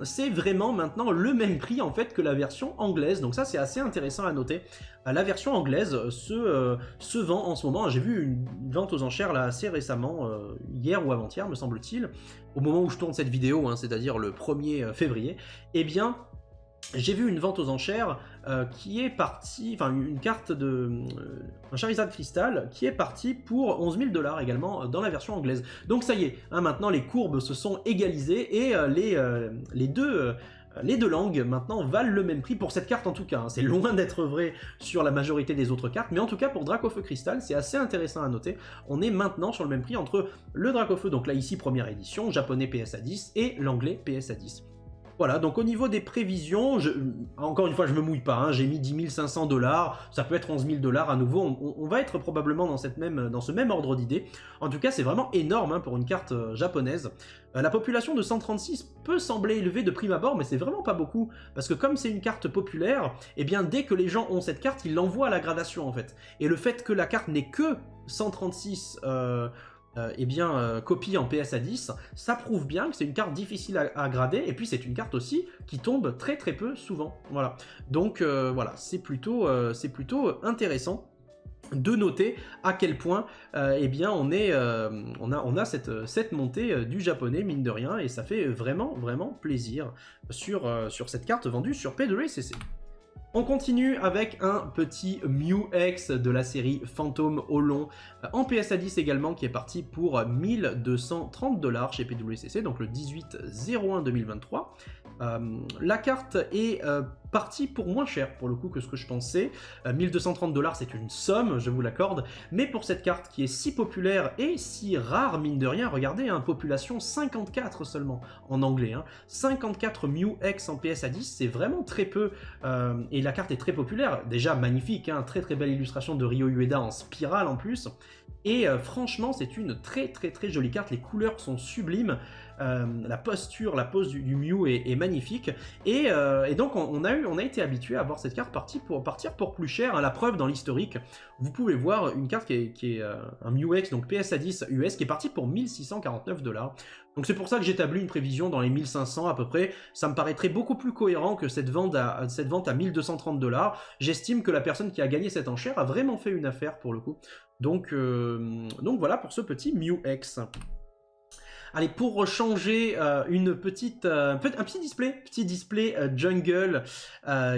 c'est vraiment maintenant le même prix en fait que la version anglaise, donc ça c'est assez intéressant à noter. La version anglaise se vend en ce moment, j'ai vu une vente aux enchères là assez récemment, hier ou avant-hier me semble-t-il, au moment où je tourne cette vidéo, hein, c'est-à-dire le 1er février, et eh bien j'ai vu une vente aux enchères qui est partie, enfin une carte de un Charizard Crystal qui est partie pour 11 000 $ également dans la version anglaise. Donc ça y est, hein, maintenant les courbes se sont égalisées et les deux langues maintenant valent le même prix pour cette carte en tout cas. Hein. C'est loin d'être vrai sur la majorité des autres cartes, mais en tout cas pour Dracofeu Crystal, c'est assez intéressant à noter. On est maintenant sur le même prix entre le Dracofeu, donc là ici première édition, japonais PSA 10 et l'anglais PSA 10. Voilà, donc au niveau des prévisions, encore une fois, je me mouille pas, hein, j'ai mis 10 500 $, ça peut être 11 000 $ à nouveau, on va être probablement dans ce même ordre d'idée. En tout cas, c'est vraiment énorme hein, pour une carte japonaise. La population de 136 peut sembler élevée de prime abord, mais c'est vraiment pas beaucoup, parce que comme c'est une carte populaire, eh bien dès que les gens ont cette carte, ils l'envoient à la gradation en fait. Et le fait que la carte n'ait que 136... copie en PSA 10, ça prouve bien que c'est une carte difficile à grader, et puis c'est une carte aussi qui tombe très très peu souvent. Voilà. Donc voilà, c'est plutôt intéressant de noter à quel point eh bien on a cette montée du japonais mine de rien, et ça fait vraiment plaisir sur cette carte vendue sur PWCC. On continue avec un petit Mew X de la série Phantom Holon en PSA 10 également, qui est parti pour 1 230 $ chez PWCC, donc le 18/01/2023. La carte est partie pour moins cher pour le coup que ce que je pensais. 1 230 $ c'est une somme, je vous l'accorde, mais pour cette carte qui est si populaire et si rare mine de rien, regardez, hein, population 54 seulement en anglais, hein. 54 Mew X en PSA 10, c'est vraiment très peu, et la carte est très populaire, déjà magnifique, hein, très belle illustration de Ryo Ueda en spirale en plus, et franchement c'est une très jolie carte, les couleurs sont sublimes. La posture, la pose du Mew est magnifique, et donc on a été habitué à voir cette carte partir pour plus cher, hein. La preuve dans l'historique, vous pouvez voir une carte qui est un Mew X, donc PSA 10 US, qui est parti pour 1 649 $. Donc c'est pour ça que j'établis une prévision dans les 1500 à peu près. Ça me paraîtrait beaucoup plus cohérent que cette vente à 1 230 $. J'estime que la personne qui a gagné cette enchère a vraiment fait une affaire pour le coup. Donc voilà pour ce petit Mew X. Allez, pour changer un petit display jungle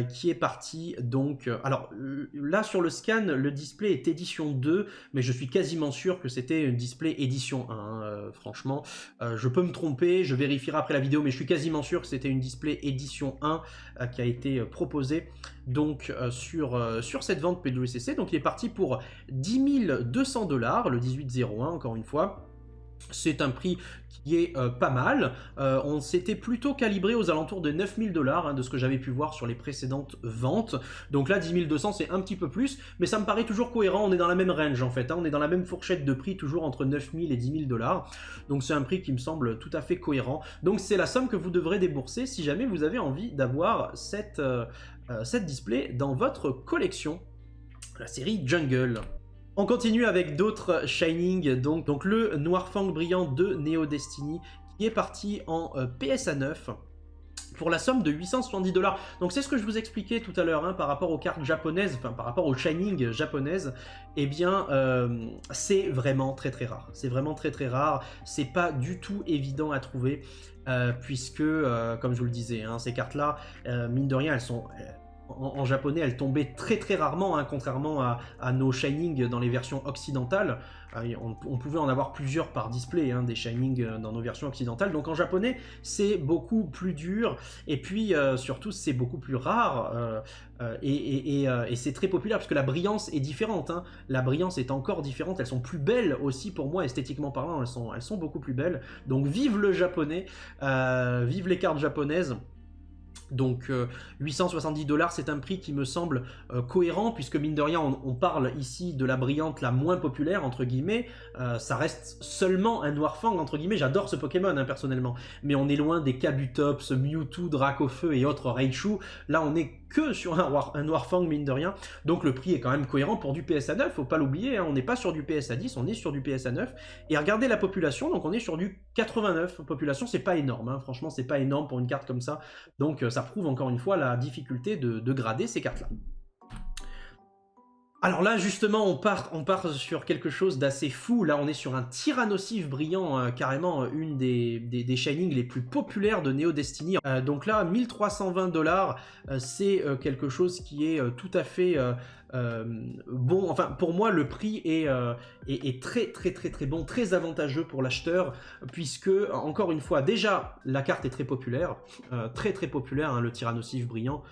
qui est parti donc... alors là sur le scan, le display est édition 2, mais je suis quasiment sûr que c'était une display édition 1, franchement. Je peux me tromper, je vérifierai après la vidéo, mais je suis quasiment sûr que c'était une display édition 1 qui a été proposée donc sur cette vente PWCC. Donc il est parti pour 10 200 $, le 18/01 encore une fois. C'est un prix qui est pas mal. On s'était plutôt calibré aux alentours de 9 000 $, hein, de ce que j'avais pu voir sur les précédentes ventes. Donc là, 10 200, c'est un petit peu plus, mais ça me paraît toujours cohérent. On est dans la même range en fait, hein, on est dans la même fourchette de prix, toujours entre 9 000 et 10 000 $. Donc c'est un prix qui me semble tout à fait cohérent. Donc c'est la somme que vous devrez débourser si jamais vous avez envie d'avoir cette display dans votre collection, la série Jungle. On continue avec d'autres Shining, donc le Noirfang brillant de Neo Destiny qui est parti en PSA 9 pour la somme de 870 $. Donc c'est ce que je vous expliquais tout à l'heure, hein, par rapport aux cartes japonaises, enfin par rapport aux Shining japonaises, eh bien c'est vraiment très rare. C'est vraiment très rare, c'est pas du tout évident à trouver, puisque, comme je vous le disais, hein, ces cartes-là, mine de rien, elles sont en japonais, elle tombait très très rarement, hein, contrairement à nos Shining dans les versions occidentales. On pouvait en avoir plusieurs par display, hein, des Shining dans nos versions occidentales. Donc en japonais, c'est beaucoup plus dur, et puis surtout, c'est beaucoup plus rare, et c'est très populaire, parce que la brillance est différente, hein. La brillance est encore différente, elles sont plus belles aussi pour moi, esthétiquement parlant, elles sont beaucoup plus belles. Donc vive le japonais, vive les cartes japonaises. Donc 870 $, c'est un prix qui me semble cohérent, puisque mine de rien, on parle ici de la brillante la moins populaire, entre guillemets. Ça reste seulement un Noirfang, entre guillemets. J'adore ce Pokémon, hein, personnellement. Mais on est loin des Kabutops, Mewtwo, Dracofeu et autres Raichu. Là, on est que sur un Noirfang, mine de rien. Donc le prix est quand même cohérent pour du PSA 9, faut pas l'oublier, hein. On n'est pas sur du PSA 10, on est sur du PSA 9. Et regardez la population, donc on est sur du 89. Population, c'est pas énorme, hein. Franchement, c'est pas énorme pour une carte comme ça. Donc ça prouve encore une fois la difficulté de grader ces cartes-là. Alors là, justement, on part sur quelque chose d'assez fou. Là, on est sur un Tyrannosif brillant, carrément une des Shining les plus populaires de Neo Destiny. Donc là, 1320 $, c'est quelque chose qui est tout à fait bon. Enfin, pour moi, le prix est très très très très bon, très avantageux pour l'acheteur, puisque, encore une fois, déjà, la carte est très populaire, très très populaire, hein, le Tyrannosif brillant.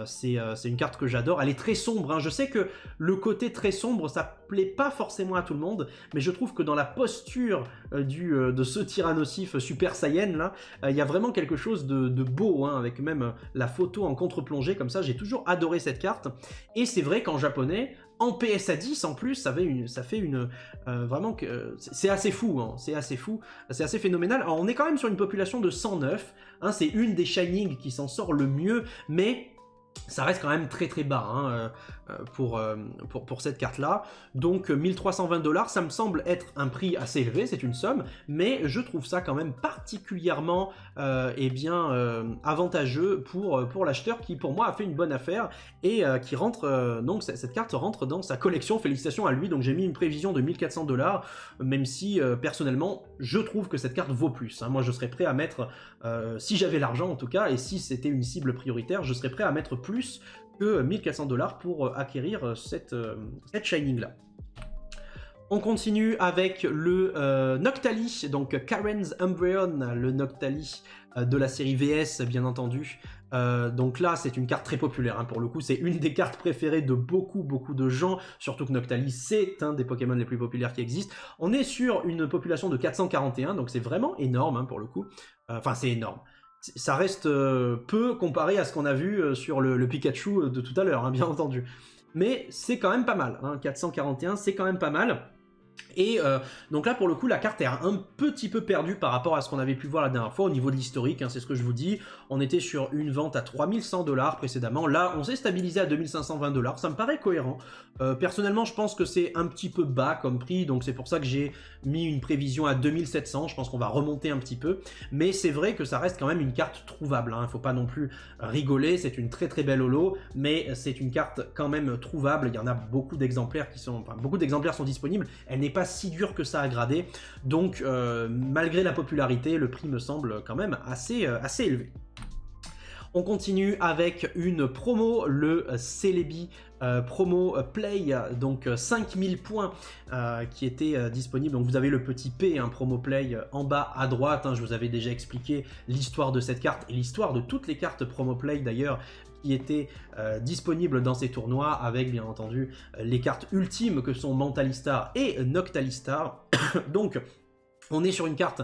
C'est une carte que j'adore, elle est très sombre, hein. Je sais que le côté très sombre, ça plaît pas forcément à tout le monde, mais je trouve que dans la posture de ce Tyrannosif Super Saiyan, là, il y a vraiment quelque chose de beau, hein, avec même la photo en contre-plongée, comme ça, j'ai toujours adoré cette carte, et c'est vrai qu'en japonais, en PSA 10 en plus, ça fait une vraiment que c'est assez fou, hein, c'est assez phénoménal. Alors on est quand même sur une population de 109, hein, c'est une des Shining qui s'en sort le mieux, mais ça reste quand même très très bas, hein, pour cette carte-là. Donc 1320 $, ça me semble être un prix assez élevé, c'est une somme, mais je trouve ça quand même particulièrement avantageux pour l'acheteur, qui pour moi a fait une bonne affaire, et qui rentre, donc cette carte rentre dans sa collection, félicitations à lui. Donc j'ai mis une prévision de 1400 $, même si personnellement je trouve que cette carte vaut plus, hein. Moi je serais prêt à mettre, si j'avais l'argent en tout cas, et si c'était une cible prioritaire, je serais prêt à mettre plus que 1400 $ pour acquérir cette Shining là. On continue avec le Noctali, donc Karen's Umbreon, le Noctali de la série VS, bien entendu. Donc là, c'est une carte très populaire, hein, pour le coup, c'est une des cartes préférées de beaucoup de gens, surtout que Noctali, c'est un des Pokémon les plus populaires qui existent. On est sur une population de 441, donc c'est vraiment énorme, hein, pour le coup. Enfin, c'est énorme. Ça reste peu comparé à ce qu'on a vu sur le Pikachu de tout à l'heure, hein, bien entendu. Mais c'est quand même pas mal, hein, 441, c'est quand même pas mal. Et donc là, pour le coup, la carte est un petit peu perdue par rapport à ce qu'on avait pu voir la dernière fois au niveau de l'historique, hein, c'est ce que je vous dis. On était sur une vente à 3100 $ précédemment. Là, on s'est stabilisé à 2520 $. Ça me paraît cohérent. Personnellement, je pense que c'est un petit peu bas comme prix, donc c'est pour ça que j'ai mis une prévision à 2700. Je pense qu'on va remonter un petit peu. Mais c'est vrai que ça reste quand même une carte trouvable, hein. Il ne faut pas non plus rigoler. C'est une très très belle holo, mais c'est une carte quand même trouvable. Il y en a beaucoup d'exemplaires qui sont... Enfin, beaucoup d'exemplaires sont disponibles. Elle n'est pas si dure que ça à grader. Donc, malgré la popularité, le prix me semble quand même assez élevé. On continue avec une promo, le Celebi promo Play, donc 5000 points qui était disponible. Donc vous avez le petit P, hein, promo Play en bas à droite, hein. Je vous avais déjà expliqué l'histoire de cette carte et l'histoire de toutes les cartes promo Play d'ailleurs, qui étaient disponibles dans ces tournois, avec bien entendu les cartes ultimes que sont Mentalistar et Noctalistar. Donc on est sur une carte,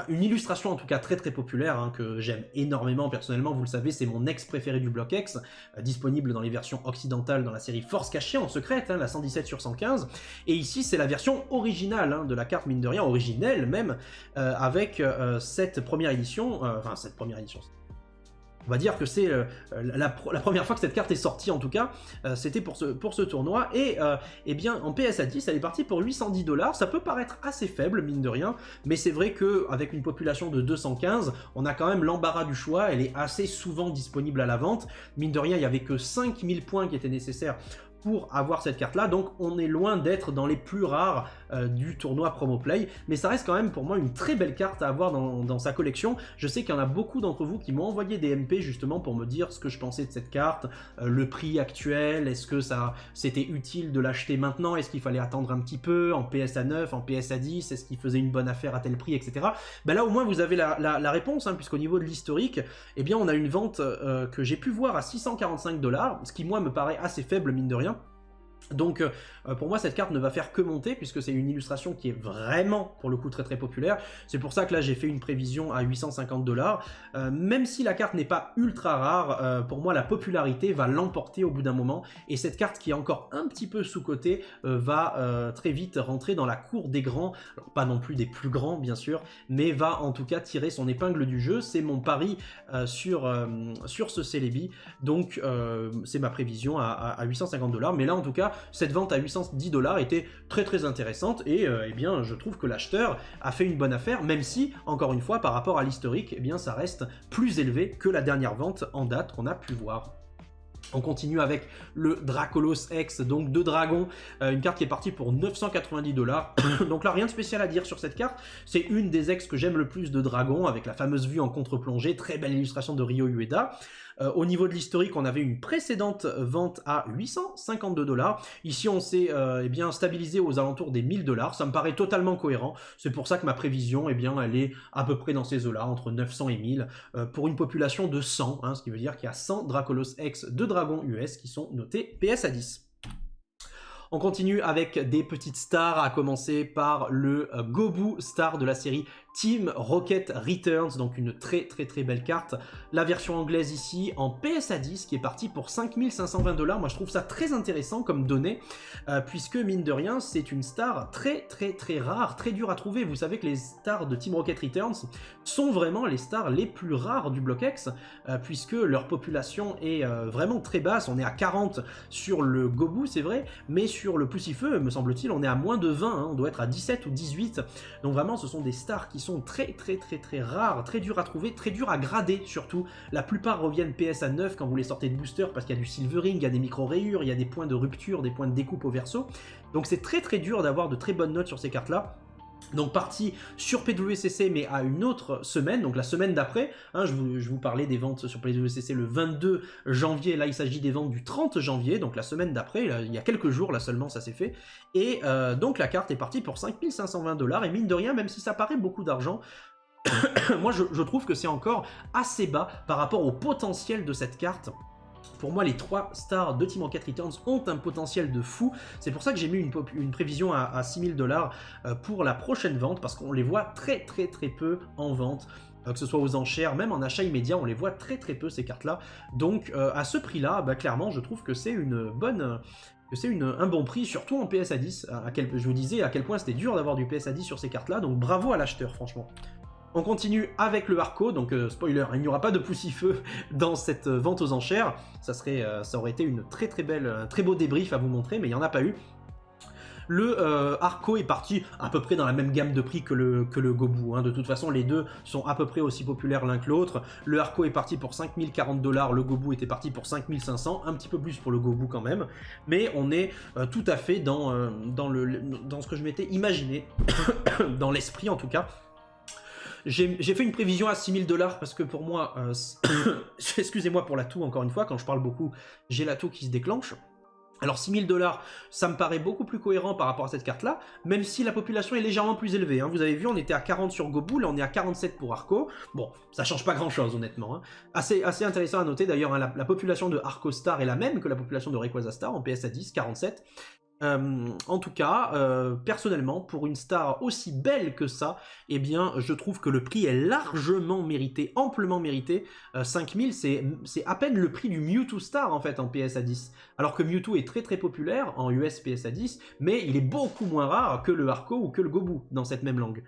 une illustration en tout cas très très populaire, hein, que j'aime énormément personnellement, vous le savez, c'est mon ex préféré du bloc X, disponible dans les versions occidentales dans la série Force Cachée en secrète, hein, la 117/115, et ici c'est la version originale, hein, de la carte, mine de rien, originelle même, avec cette première édition, on va dire que c'est la première fois que cette carte est sortie, en tout cas, c'était pour ce tournoi, et bien en PSA 10, elle est partie pour 810 $, ça peut paraître assez faible, mine de rien, mais c'est vrai qu'avec une population de 215, on a quand même l'embarras du choix, elle est assez souvent disponible à la vente, mine de rien, il n'y avait que 5000 points qui étaient nécessaires pour avoir cette carte là, donc on est loin d'être dans les plus rares du tournoi Promo Play, mais ça reste quand même pour moi une très belle carte à avoir dans sa collection. Je sais qu'il y en a beaucoup d'entre vous qui m'ont envoyé des MP justement pour me dire ce que je pensais de cette carte, le prix actuel, est-ce que c'était utile de l'acheter maintenant, est-ce qu'il fallait attendre un petit peu, en PSA 9, en PSA 10, est-ce qu'il faisait une bonne affaire à tel prix, etc. Ben là au moins vous avez la réponse, hein, puisqu'au niveau de l'historique, eh bien on a une vente que j'ai pu voir à 645 $, ce qui moi me paraît assez faible mine de rien. Donc pour moi cette carte ne va faire que monter puisque c'est une illustration qui est vraiment pour le coup très très populaire. C'est pour ça que là j'ai fait une prévision à 850 $. Même si la carte n'est pas ultra rare, pour moi la popularité va l'emporter au bout d'un moment, et cette carte qui est encore un petit peu sous-cotée va très vite rentrer dans la cour des grands. Alors, pas non plus des plus grands bien sûr, mais va en tout cas tirer son épingle du jeu. C'est mon pari sur ce Celebi, donc c'est ma prévision à 850 $. Mais là en tout cas cette vente à 810 $ était très très intéressante, et eh bien je trouve que l'acheteur a fait une bonne affaire, même si encore une fois par rapport à l'historique, eh bien ça reste plus élevé que la dernière vente en date qu'on a pu voir. On continue avec le Dracolos X, donc de dragon, une carte qui est partie pour 990 $. Donc là, rien de spécial à dire sur cette carte. C'est une des ex que j'aime le plus de dragon, avec la fameuse vue en contre-plongée, très belle illustration de Ryo Ueda. Au niveau de l'historique, on avait une précédente vente à 852 $. Ici, on s'est eh bien stabilisé aux alentours des 1000 $. Ça me paraît totalement cohérent. C'est pour ça que ma prévision, eh bien, elle est à peu près dans ces eaux-là, entre 900 et 1000, pour une population de 100, hein, ce qui veut dire qu'il y a 100 Dracolos X de Dragon US qui sont notés PSA 10. On continue avec des petites stars, à commencer par le Gobu star de la série Team Rocket Returns, donc une très très très belle carte. La version anglaise ici en PSA 10 qui est partie pour 5520 $. Moi je trouve ça très intéressant comme donnée, puisque mine de rien c'est une star très très très rare, très dure à trouver. Vous savez que les stars de Team Rocket Returns sont vraiment les stars les plus rares du bloc X, puisque leur population est vraiment très basse. On est à 40 sur le Gobu, c'est vrai, mais sur le Poussifeu, me semble-t-il, on est à moins de 20, hein, on doit être à 17 ou 18. Donc vraiment ce sont des stars qui sont très très très très rares, très dures à trouver, très dures à grader surtout. La plupart reviennent PSA 9 quand vous les sortez de booster, parce qu'il y a du silvering, il y a des micro-rayures, il y a des points de rupture, des points de découpe au verso. Donc c'est très très dur d'avoir de très bonnes notes sur ces cartes-là. Donc parti sur PWCC, mais à une autre semaine, donc la semaine d'après, hein, je vous parlais des ventes sur PWCC le 22 janvier, là il s'agit des ventes du 30 janvier, donc la semaine d'après, il y a quelques jours là seulement ça s'est fait, et donc la carte est partie pour 5520 $, et mine de rien, même si ça paraît beaucoup d'argent, moi je trouve que c'est encore assez bas par rapport au potentiel de cette carte. Pour moi, les 3 stars de Team Rocket Returns ont un potentiel de fou. C'est pour ça que j'ai mis une prévision à 6000 $ pour la prochaine vente, parce qu'on les voit très très très peu en vente. Que ce soit aux enchères, même en achat immédiat, on les voit très très peu ces cartes-là. Donc à ce prix-là, bah, clairement, je trouve que c'est une bonne... un bon prix, surtout en PSA 10. Je vous disais à quel point c'était dur d'avoir du PSA 10 sur ces cartes-là, donc bravo à l'acheteur, franchement. On continue avec le Arco, donc spoiler, il n'y aura pas de Poussifeu dans cette vente aux enchères. Ça aurait été une très très belle, un très beau débrief à vous montrer, mais il n'y en a pas eu. Le Arco est parti à peu près dans la même gamme de prix que le Gobu, hein. De toute façon, les deux sont à peu près aussi populaires l'un que l'autre. Le Arco est parti pour 5040 $, le Gobu était parti pour 5500, un petit peu plus pour le Gobu quand même. Mais on est tout à fait dans ce que je m'étais imaginé, dans l'esprit en tout cas. J'ai fait une prévision à 6000 $ parce que pour moi, excusez-moi pour la toux encore une fois, quand je parle beaucoup, j'ai la toux qui se déclenche. Alors 6000 $, ça me paraît beaucoup plus cohérent par rapport à cette carte-là, même si la population est légèrement plus élevée, hein. Vous avez vu, on était à 40 sur Gobu, là on est à 47 pour Arco. Bon, ça change pas grand-chose honnêtement, hein. Assez intéressant à noter d'ailleurs, hein, la population de Arco Star est la même que la population de Rayquaza Star en PSA 10, 47. En tout cas, personnellement, pour une star aussi belle que ça, eh bien, je trouve que le prix est largement mérité, amplement mérité. 5000, c'est à peine le prix du Mewtwo Star, en fait, en PSA 10. Alors que Mewtwo est très très populaire en US PSA 10, mais il est beaucoup moins rare que le Arco ou que le Gobu, dans cette même langue.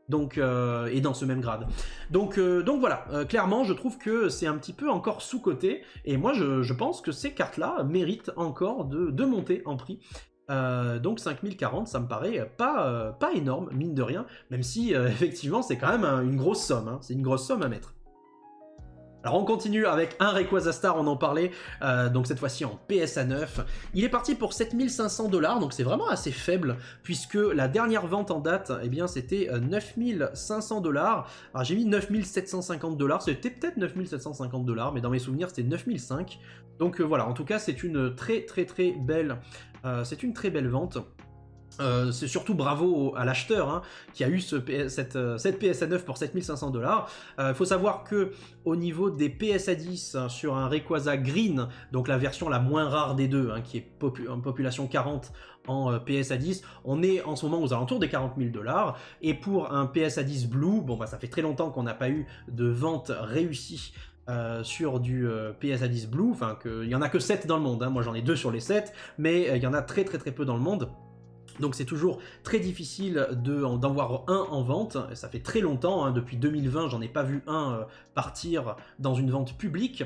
Donc, et dans ce même grade. Donc voilà, clairement je trouve que c'est un petit peu encore sous-coté, et moi je pense que ces cartes-là méritent encore de monter en prix. Donc 5040, ça me paraît pas énorme, mine de rien, même si effectivement c'est quand même une grosse somme, hein. C'est une grosse somme à mettre. Alors on continue avec un Rayquaza Star, on en parlait, donc cette fois-ci en PSA 9. Il est parti pour 7500$, donc c'est vraiment assez faible, puisque la dernière vente en date, eh bien c'était 9500$. Alors j'ai mis 9750$, c'était peut-être 9750$, mais dans mes souvenirs c'était 9005$. Donc voilà, en tout cas c'est une très belle, vente. C'est surtout bravo à l'acheteur hein, qui a eu cette PSA 9 pour 7500$. Il faut savoir que au niveau des PSA 10 hein, sur un Rayquaza Green, donc la version la moins rare des deux, hein, qui est en population 40 en PSA 10, on est en ce moment aux alentours des 40 000$. Et pour un PSA 10 Blue, bon bah ça fait très longtemps qu'on n'a pas eu de vente réussie sur du PSA 10 Blue, enfin il y en a que 7 dans le monde, hein. Moi j'en ai 2 sur les 7, mais il y en a très peu dans le monde. Donc c'est toujours très difficile d'en voir un en vente, ça fait très longtemps, hein, depuis 2020 j'en ai pas vu un partir dans une vente publique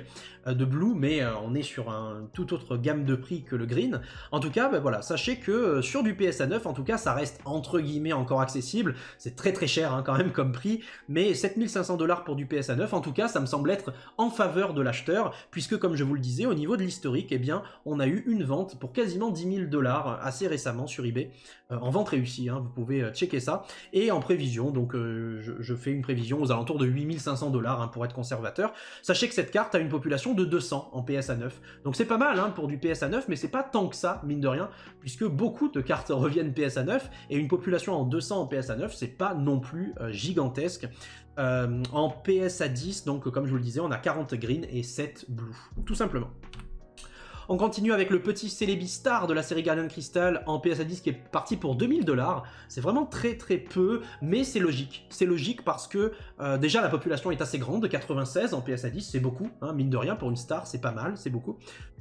de Blue, mais on est sur un tout autre gamme de prix que le Green. En tout cas, bah, voilà, sachez que sur du PSA 9, en tout cas ça reste entre guillemets encore accessible, c'est très cher hein, quand même comme prix, mais 7500$ pour du PSA 9, en tout cas ça me semble être en faveur de l'acheteur, puisque comme je vous le disais, au niveau de l'historique, eh bien on a eu une vente pour quasiment 10 000$ assez récemment sur eBay. En vente réussie, hein, vous pouvez checker ça, et en prévision, donc je fais une prévision aux alentours de 8500$ hein, pour être conservateur. Sachez que cette carte a une population de 200 en PSA 9, donc c'est pas mal hein, pour du PSA 9, mais c'est pas tant que ça, mine de rien, puisque beaucoup de cartes reviennent PSA 9, et une population en 200 en PSA 9, c'est pas non plus gigantesque. En PSA 10, donc comme je vous le disais, on a 40 green et 7 blue, tout simplement. On continue avec le petit Celebi-Star de la série Gardien Crystal en PSA 10 qui est parti pour 2000$. C'est vraiment très peu, mais c'est logique. C'est logique parce que déjà la population est assez grande, 96 en PSA 10, c'est beaucoup, hein, mine de rien, pour une star, c'est pas mal, c'est beaucoup.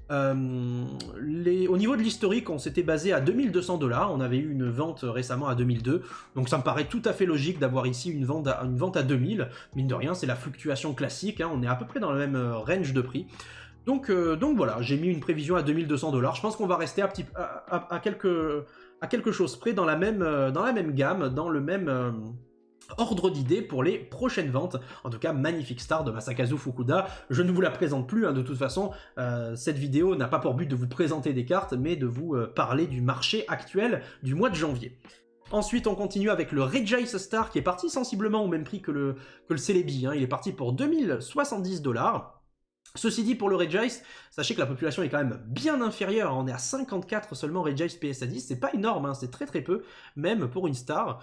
Au niveau de l'historique, on s'était basé à 2200$, on avait eu une vente récemment à 2002, donc ça me paraît tout à fait logique d'avoir ici une vente à 2000, mine de rien, c'est la fluctuation classique, hein, on est à peu près dans le même range de prix. Donc voilà, j'ai mis une prévision à 2200$. Je pense qu'on va rester à quelque chose près dans la même gamme, dans le même ordre d'idées pour les prochaines ventes. En tout cas, magnifique star de Masakazu Fukuda. Je ne vous la présente plus, hein, de toute façon. Cette vidéo n'a pas pour but de vous présenter des cartes, mais de vous parler du marché actuel du mois de janvier. Ensuite, on continue avec le Regice Star qui est parti sensiblement au même prix que le Celebi. Hein. Il est parti pour 2070$. Ceci dit, pour le Regice, sachez que la population est quand même bien inférieure, on est à 54 seulement Regice PSA 10, c'est pas énorme, hein, c'est très peu, même pour une star.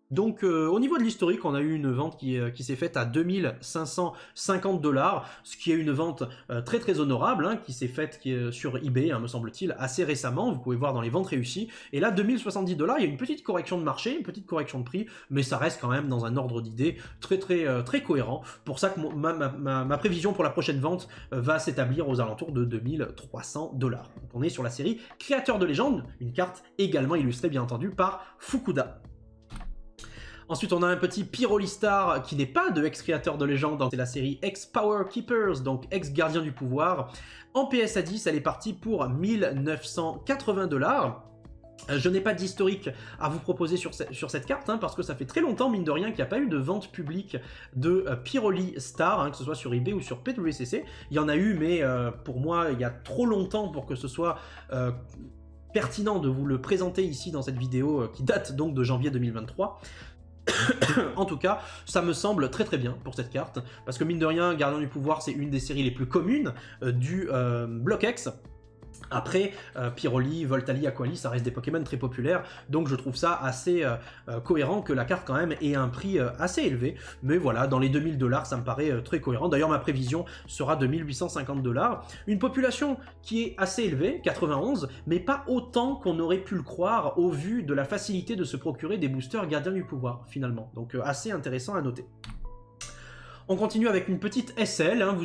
Donc au niveau de l'historique, on a eu une vente qui s'est faite à 2550$, ce qui est une vente très honorable, hein, qui s'est faite sur eBay, hein, me semble-t-il, assez récemment, vous pouvez voir dans les ventes réussies. Et là, 2070$, il y a une petite correction de marché, une petite correction de prix, mais ça reste quand même dans un ordre d'idée très cohérent. Pour ça que ma prévision pour la prochaine vente va s'établir aux alentours de 2300$. Donc on est sur la série Créateur de légende, une carte également illustrée bien entendu par Fukuda. Ensuite, on a un petit Pyrolistar qui n'est pas de ex-créateur de légende, c'est la série Ex-Power Keepers, donc ex-gardien du pouvoir. En PSA 10, elle est partie pour 1980$. Je n'ai pas d'historique à vous proposer sur cette carte, hein, parce que ça fait très longtemps, mine de rien, qu'il n'y a pas eu de vente publique de Pyrolistar, hein, que ce soit sur eBay ou sur PWCC. Il y en a eu, mais pour moi, il y a trop longtemps pour que ce soit pertinent de vous le présenter ici dans cette vidéo qui date donc de janvier 2023. En tout cas, ça me semble très bien pour cette carte, parce que mine de rien, Gardien du Pouvoir, c'est une des séries les plus communes du Block X. Après, Pyroli, Voltali, Aquali, ça reste des Pokémon très populaires, donc je trouve ça assez cohérent que la carte quand même ait un prix assez élevé, mais voilà, dans les 2000$, ça me paraît très cohérent. D'ailleurs, ma prévision sera de 1850$. Une population qui est assez élevée, 91, mais pas autant qu'on aurait pu le croire au vu de la facilité de se procurer des boosters Gardiens du Pouvoir, finalement. Donc assez intéressant à noter. On continue avec une petite SL, hein,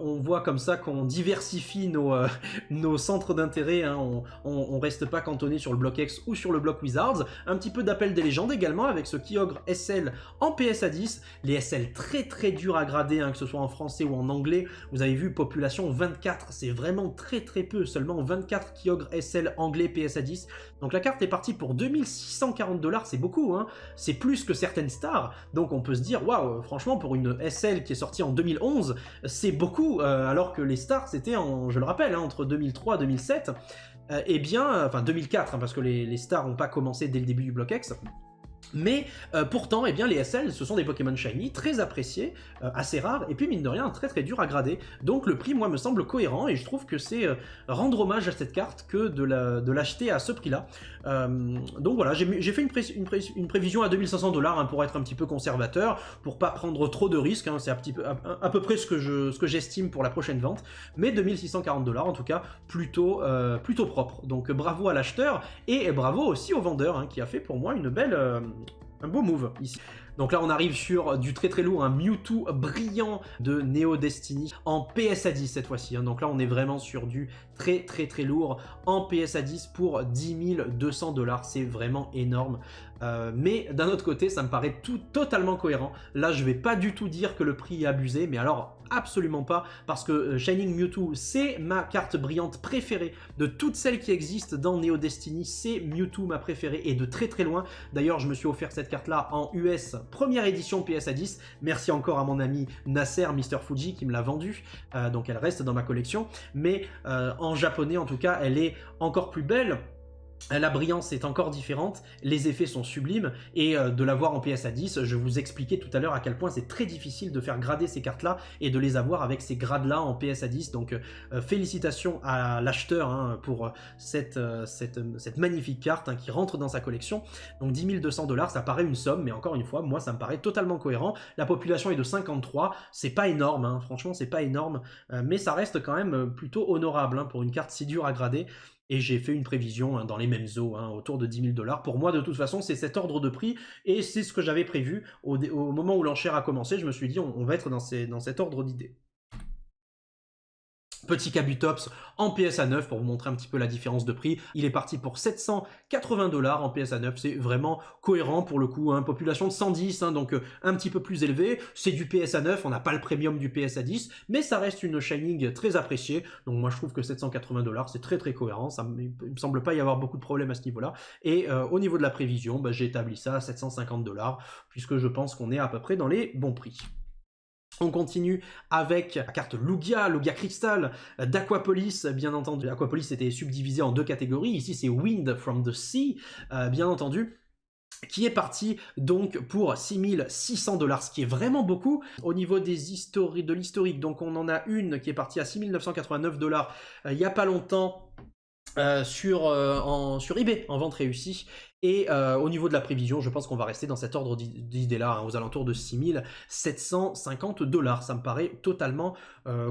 on voit comme ça qu'on diversifie nos centres d'intérêt, hein, on reste pas cantonné sur le bloc X ou sur le bloc Wizards. Un petit peu d'appel des légendes également avec ce Kyogre SL en PSA 10, les SL très durs à grader, hein, que ce soit en français ou en anglais. Vous avez vu, population 24, c'est vraiment très peu, seulement 24 Kyogre SL anglais PSA 10. Donc la carte est partie pour 2640$, c'est beaucoup, hein, c'est plus que certaines stars, donc on peut se dire, waouh, franchement pour une une SL qui est sortie en 2011, c'est beaucoup, alors que les stars c'était, je le rappelle, hein, entre 2003 et 2007, eh bien, enfin 2004, hein, parce que les stars n'ont pas commencé dès le début du Block X. Mais pourtant, eh bien, les SL, ce sont des Pokémon Shiny très appréciés, assez rares, et puis mine de rien, très très dur à grader. Donc le prix, moi, me semble cohérent, et je trouve que c'est rendre hommage à cette carte que de l'acheter à ce prix-là. Donc voilà, j'ai fait une prévision à 2500 $, hein, pour être un petit peu conservateur, pour pas prendre trop de risques, hein, c'est à peu près ce que j'estime pour la prochaine vente, mais 2640 $, en tout cas, plutôt propre. Donc bravo à l'acheteur, et bravo aussi au vendeur, hein, qui a fait pour moi une belle... un beau move ici. Donc là on arrive sur du très très lourd, un Mewtwo brillant de Neo Destiny en PSA 10 cette fois-ci, hein. Donc là on est vraiment sur du très très très lourd en PSA 10 pour 10 200 $, c'est vraiment énorme. Mais d'un autre côté ça me paraît totalement cohérent. Là je vais pas du tout dire que le prix est abusé, mais alors absolument pas, parce que Shining Mewtwo c'est ma carte brillante préférée de toutes celles qui existent dans Neo Destiny. C'est Mewtwo ma préférée, et de très très loin. D'ailleurs je me suis offert cette carte là en US première édition PSA 10, merci encore à mon ami Nasser Mr Fuji qui me l'a vendue, donc elle reste dans ma collection, mais en japonais en tout cas elle est encore plus belle. La brillance est encore différente, les effets sont sublimes, et de l'avoir en PSA 10, je vous expliquais tout à l'heure à quel point c'est très difficile de faire grader ces cartes-là et de les avoir avec ces grades-là en PSA 10, donc félicitations à l'acheteur, hein, pour cette magnifique carte, hein, qui rentre dans sa collection. Donc 10 200 $, ça paraît une somme, mais encore une fois, moi ça me paraît totalement cohérent. La population est de 53, c'est pas énorme, hein, franchement c'est pas énorme, mais ça reste quand même plutôt honorable, hein, pour une carte si dure à grader. Et j'ai fait une prévision, hein, dans les mêmes eaux, hein, autour de 10 000 $. Pour moi, de toute façon, c'est cet ordre de prix, et c'est ce que j'avais prévu au moment où l'enchère a commencé. Je me suis dit, on va être dans cet ordre d'idées. Petit Kabutops en PSA 9 pour vous montrer un petit peu la différence de prix. Il est parti pour 780 $ en PSA 9. C'est vraiment cohérent pour le coup, hein. Population de 110, hein, donc un petit peu plus élevé. C'est du PSA 9, on n'a pas le premium du PSA 10, mais ça reste une Shining très appréciée. Donc moi je trouve que 780 $, c'est très très cohérent. Il me semble pas y avoir beaucoup de problèmes à ce niveau-là. Et au niveau de la prévision, bah, j'ai établi ça à 750 $, puisque je pense qu'on est à peu près dans les bons prix. On continue avec la carte Lugia Crystal d'Aquapolis, bien entendu. Aquapolis était subdivisé en deux catégories, ici c'est Wind from the Sea, bien entendu, qui est parti donc pour 6600 $, ce qui est vraiment beaucoup. Au niveau de l'historique, donc on en a une qui est partie à 6989 $, il n'y a pas longtemps, sur eBay, en vente réussie. Et au niveau de la prévision, je pense qu'on va rester dans cet ordre d'idées-là, hein, aux alentours de 6750 $. Ça me paraît totalement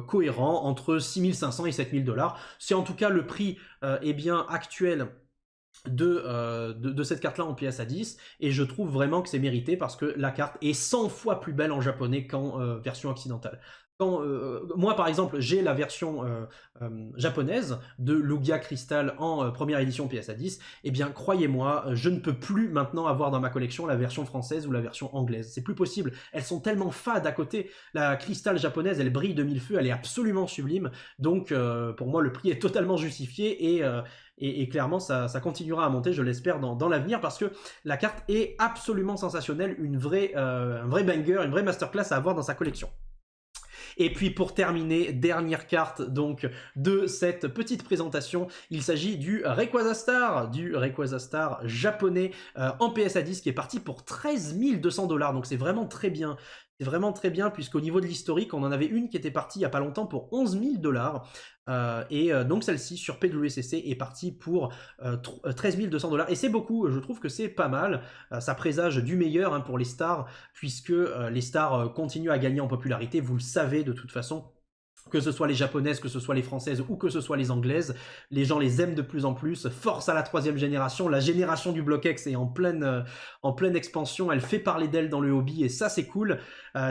cohérent, entre 6500 et 7000 $. C'est en tout cas le prix bien actuel de cette carte-là en PSA 10, et je trouve vraiment que c'est mérité, parce que la carte est 100 fois plus belle en japonais qu'en version occidentale. Moi par exemple j'ai la version japonaise de Lugia Crystal en première édition PSA 10, et bien croyez-moi, je ne peux plus maintenant avoir dans ma collection la version française ou la version anglaise, c'est plus possible, elles sont tellement fades à côté. La Crystal japonaise elle brille de mille feux, elle est absolument sublime, donc pour moi le prix est totalement justifié, et clairement ça continuera à monter, je l'espère, dans l'avenir, parce que la carte est absolument sensationnelle, un vrai banger, une vraie masterclass à avoir dans sa collection. Et puis pour terminer, dernière carte donc de cette petite présentation, il s'agit du Rayquaza Star japonais en PSA 10, qui est parti pour 13 200 $, donc c'est vraiment très bien. C'est vraiment très bien, puisqu'au niveau de l'historique, on en avait une qui était partie il n'y a pas longtemps pour 11 000 $. Donc celle-ci sur PWCC est partie pour 13 200 $. Et c'est beaucoup, je trouve que c'est pas mal. Ça présage du meilleur, hein, pour les stars, puisque les stars continuent à gagner en popularité, vous le savez de toute façon. Que ce soit les japonaises, que ce soit les françaises ou que ce soit les anglaises, les gens les aiment de plus en plus. Force à la 3e génération, la génération du Block X est en pleine expansion, elle fait parler d'elle dans le hobby, et ça c'est cool.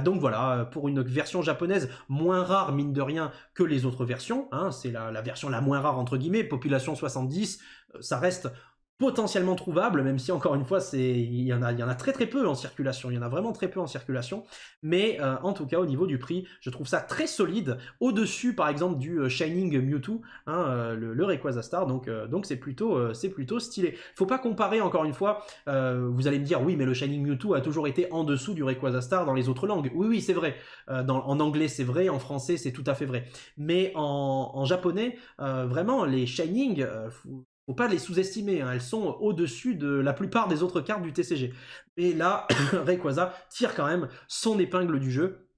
Donc voilà, pour une version japonaise moins rare mine de rien que les autres versions, hein, c'est la version la moins rare entre guillemets, population 70, ça reste potentiellement trouvable, même si encore une fois il y en a très très peu en circulation, il y en a vraiment très peu en circulation, mais en tout cas au niveau du prix, je trouve ça très solide, au-dessus par exemple du Shining Mewtwo, hein, le Rayquaza Star, donc c'est plutôt stylé. Faut pas comparer encore une fois, vous allez me dire oui mais le Shining Mewtwo a toujours été en dessous du Rayquaza Star dans les autres langues, oui c'est vrai, en anglais c'est vrai, en français c'est tout à fait vrai, mais en japonais, vraiment les Shining, faut pas les sous-estimer, hein, elles sont au-dessus de la plupart des autres cartes du TCG. Et là, Rayquaza tire quand même son épingle du jeu,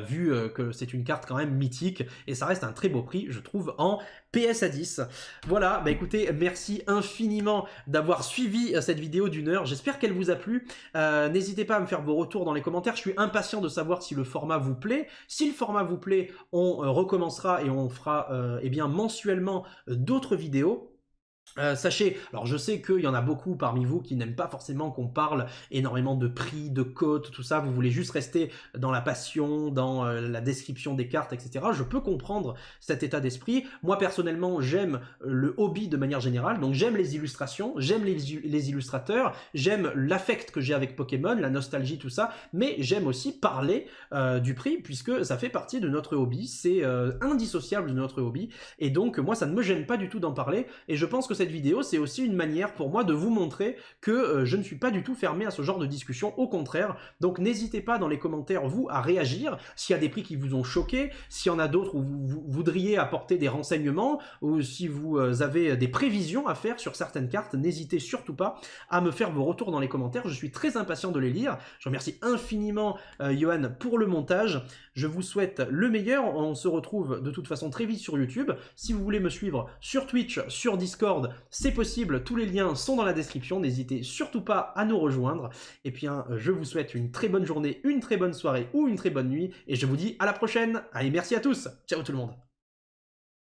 vu que c'est une carte quand même mythique, et ça reste un très beau prix, je trouve, en PS à 10. Voilà, bah écoutez, merci infiniment d'avoir suivi cette vidéo d'1 heure, j'espère qu'elle vous a plu. N'hésitez pas à me faire vos retours dans les commentaires, je suis impatient de savoir si le format vous plaît. Si le format vous plaît, on recommencera et on fera eh bien, mensuellement d'autres vidéos. Sachez, alors je sais qu'il y en a beaucoup parmi vous qui n'aiment pas forcément qu'on parle énormément de prix, de cotes, tout ça, vous voulez juste rester dans la passion, dans la description des cartes, etc. Je peux comprendre cet état d'esprit. Moi personnellement, j'aime le hobby de manière générale, donc j'aime les illustrations, j'aime les illustrateurs, j'aime l'affect que j'ai avec Pokémon, la nostalgie, tout ça, mais j'aime aussi parler du prix, puisque ça fait partie de notre hobby, c'est indissociable de notre hobby, et donc moi ça ne me gêne pas du tout d'en parler, et je pense que cette vidéo, c'est aussi une manière pour moi de vous montrer que je ne suis pas du tout fermé à ce genre de discussion, au contraire. Donc n'hésitez pas dans les commentaires, vous, à réagir, s'il y a des prix qui vous ont choqué, s'il y en a d'autres où vous voudriez apporter des renseignements, ou si vous avez des prévisions à faire sur certaines cartes, n'hésitez surtout pas à me faire vos retours dans les commentaires, je suis très impatient de les lire. Je remercie infiniment Johan pour le montage, je vous souhaite le meilleur, on se retrouve de toute façon très vite sur YouTube. Si vous voulez me suivre sur Twitch, sur Discord, c'est possible, tous les liens sont dans la description, n'hésitez surtout pas à nous rejoindre. Et puis je vous souhaite une très bonne journée, une très bonne soirée ou une très bonne nuit, et je vous dis à la prochaine. Allez, merci à tous, ciao tout le monde.